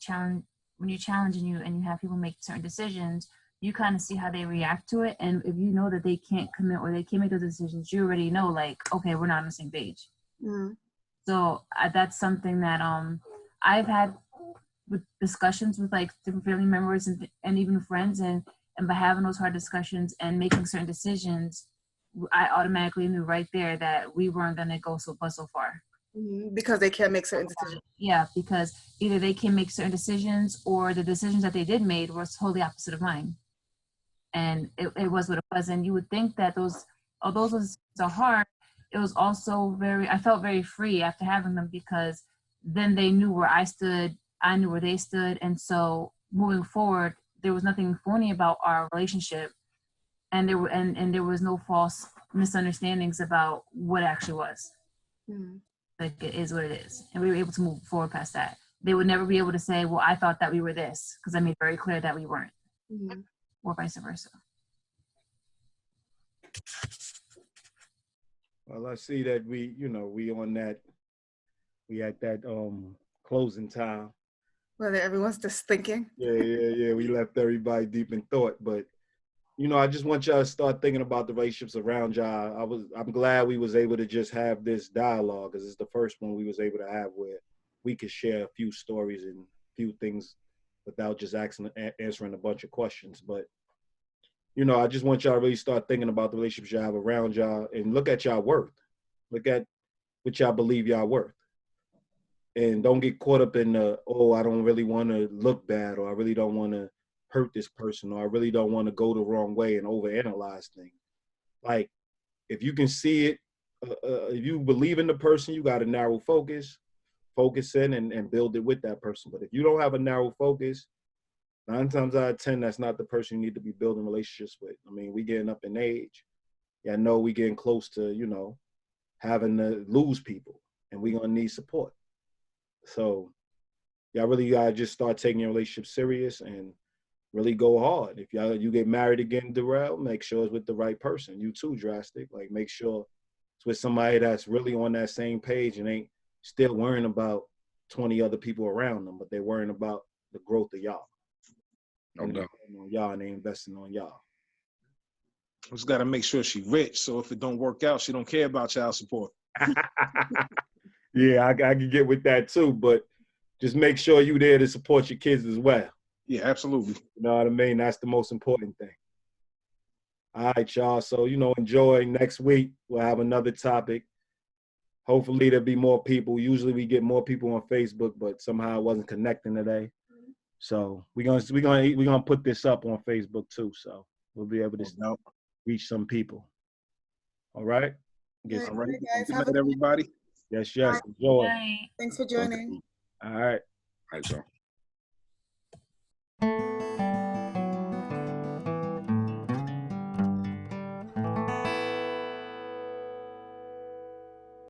S5: when you challenge and you have people make certain decisions, you kind of see how they react to it. And if you know that they can't commit or they can't make those decisions, you already know, like, okay, we're not on the same page.
S4: Mm-hmm.
S5: So that's something that I've had with discussions with like different family members and even friends, and by having those hard discussions and making certain decisions, I automatically knew right there that we weren't gonna go so far.
S4: Mm-hmm. Because they can't make certain decisions.
S5: Yeah, because either they can make certain decisions or the decisions that they did made were totally opposite of mine. And it was what it was. And you would think that although those are hard, it was also I felt very free after having them, because then they knew where I stood, I knew where they stood. And so moving forward, there was nothing phony about our relationship. And there was no false misunderstandings about what it actually was.
S4: Mm-hmm.
S5: Like, it is what it is. And we were able to move forward past that. They would never be able to say, well, I thought that we were this, because I made very clear that we weren't.
S4: Mm-hmm.
S5: Or vice versa.
S1: Well, I see that we at that closing time.
S4: Whether everyone's just thinking.
S1: Yeah. We left everybody deep in thought, but I just want y'all to start thinking about the relationships around y'all. I'm glad we was able to just have this dialogue, because it's the first one we was able to have where we could share a few stories and a few things without just answering a bunch of questions. But I just want y'all to really start thinking about the relationships y'all have around y'all and look at y'all worth. Look at what y'all believe y'all worth. And don't get caught up in I don't really want to look bad, or I really don't want to hurt this person, or I really don't want to go the wrong way and overanalyze things. Like, if you can see it, if you believe in the person, you got a narrow focus in and build it with that person. But if you don't have a narrow focus, 9 times out of 10, that's not the person you need to be building relationships with. I mean, we getting up in age. Yeah, I know we getting close to, having to lose people, and we gonna need support. So y'all really gotta just start taking your relationship serious and really go hard. If you get married again, Darrell, make sure it's with the right person. You too, Drastic. Like, make sure it's with somebody that's really on that same page and ain't still worrying about 20 other people around them, but they're worrying about the growth of y'all.
S2: No doubt.
S1: Y'all, and they investing on y'all.
S3: Just got to make sure she rich, so if it don't work out, she don't care about child support.
S1: Yeah, I can get with that too, but just make sure you there to support your kids as well.
S3: Yeah, absolutely.
S1: You know what I mean? That's the most important thing. All right, y'all. So, enjoy. Next week, we'll have another topic. Hopefully there'll be more people. Usually we get more people on Facebook, but somehow it wasn't connecting today. So we're gonna put this up on Facebook too. So we'll be able to reach some people. All right.
S4: All right, guys.
S3: Good night, everybody.
S1: Yes. Enjoy.
S5: Bye.
S4: Thanks for joining.
S1: All right.
S2: All right, y'all.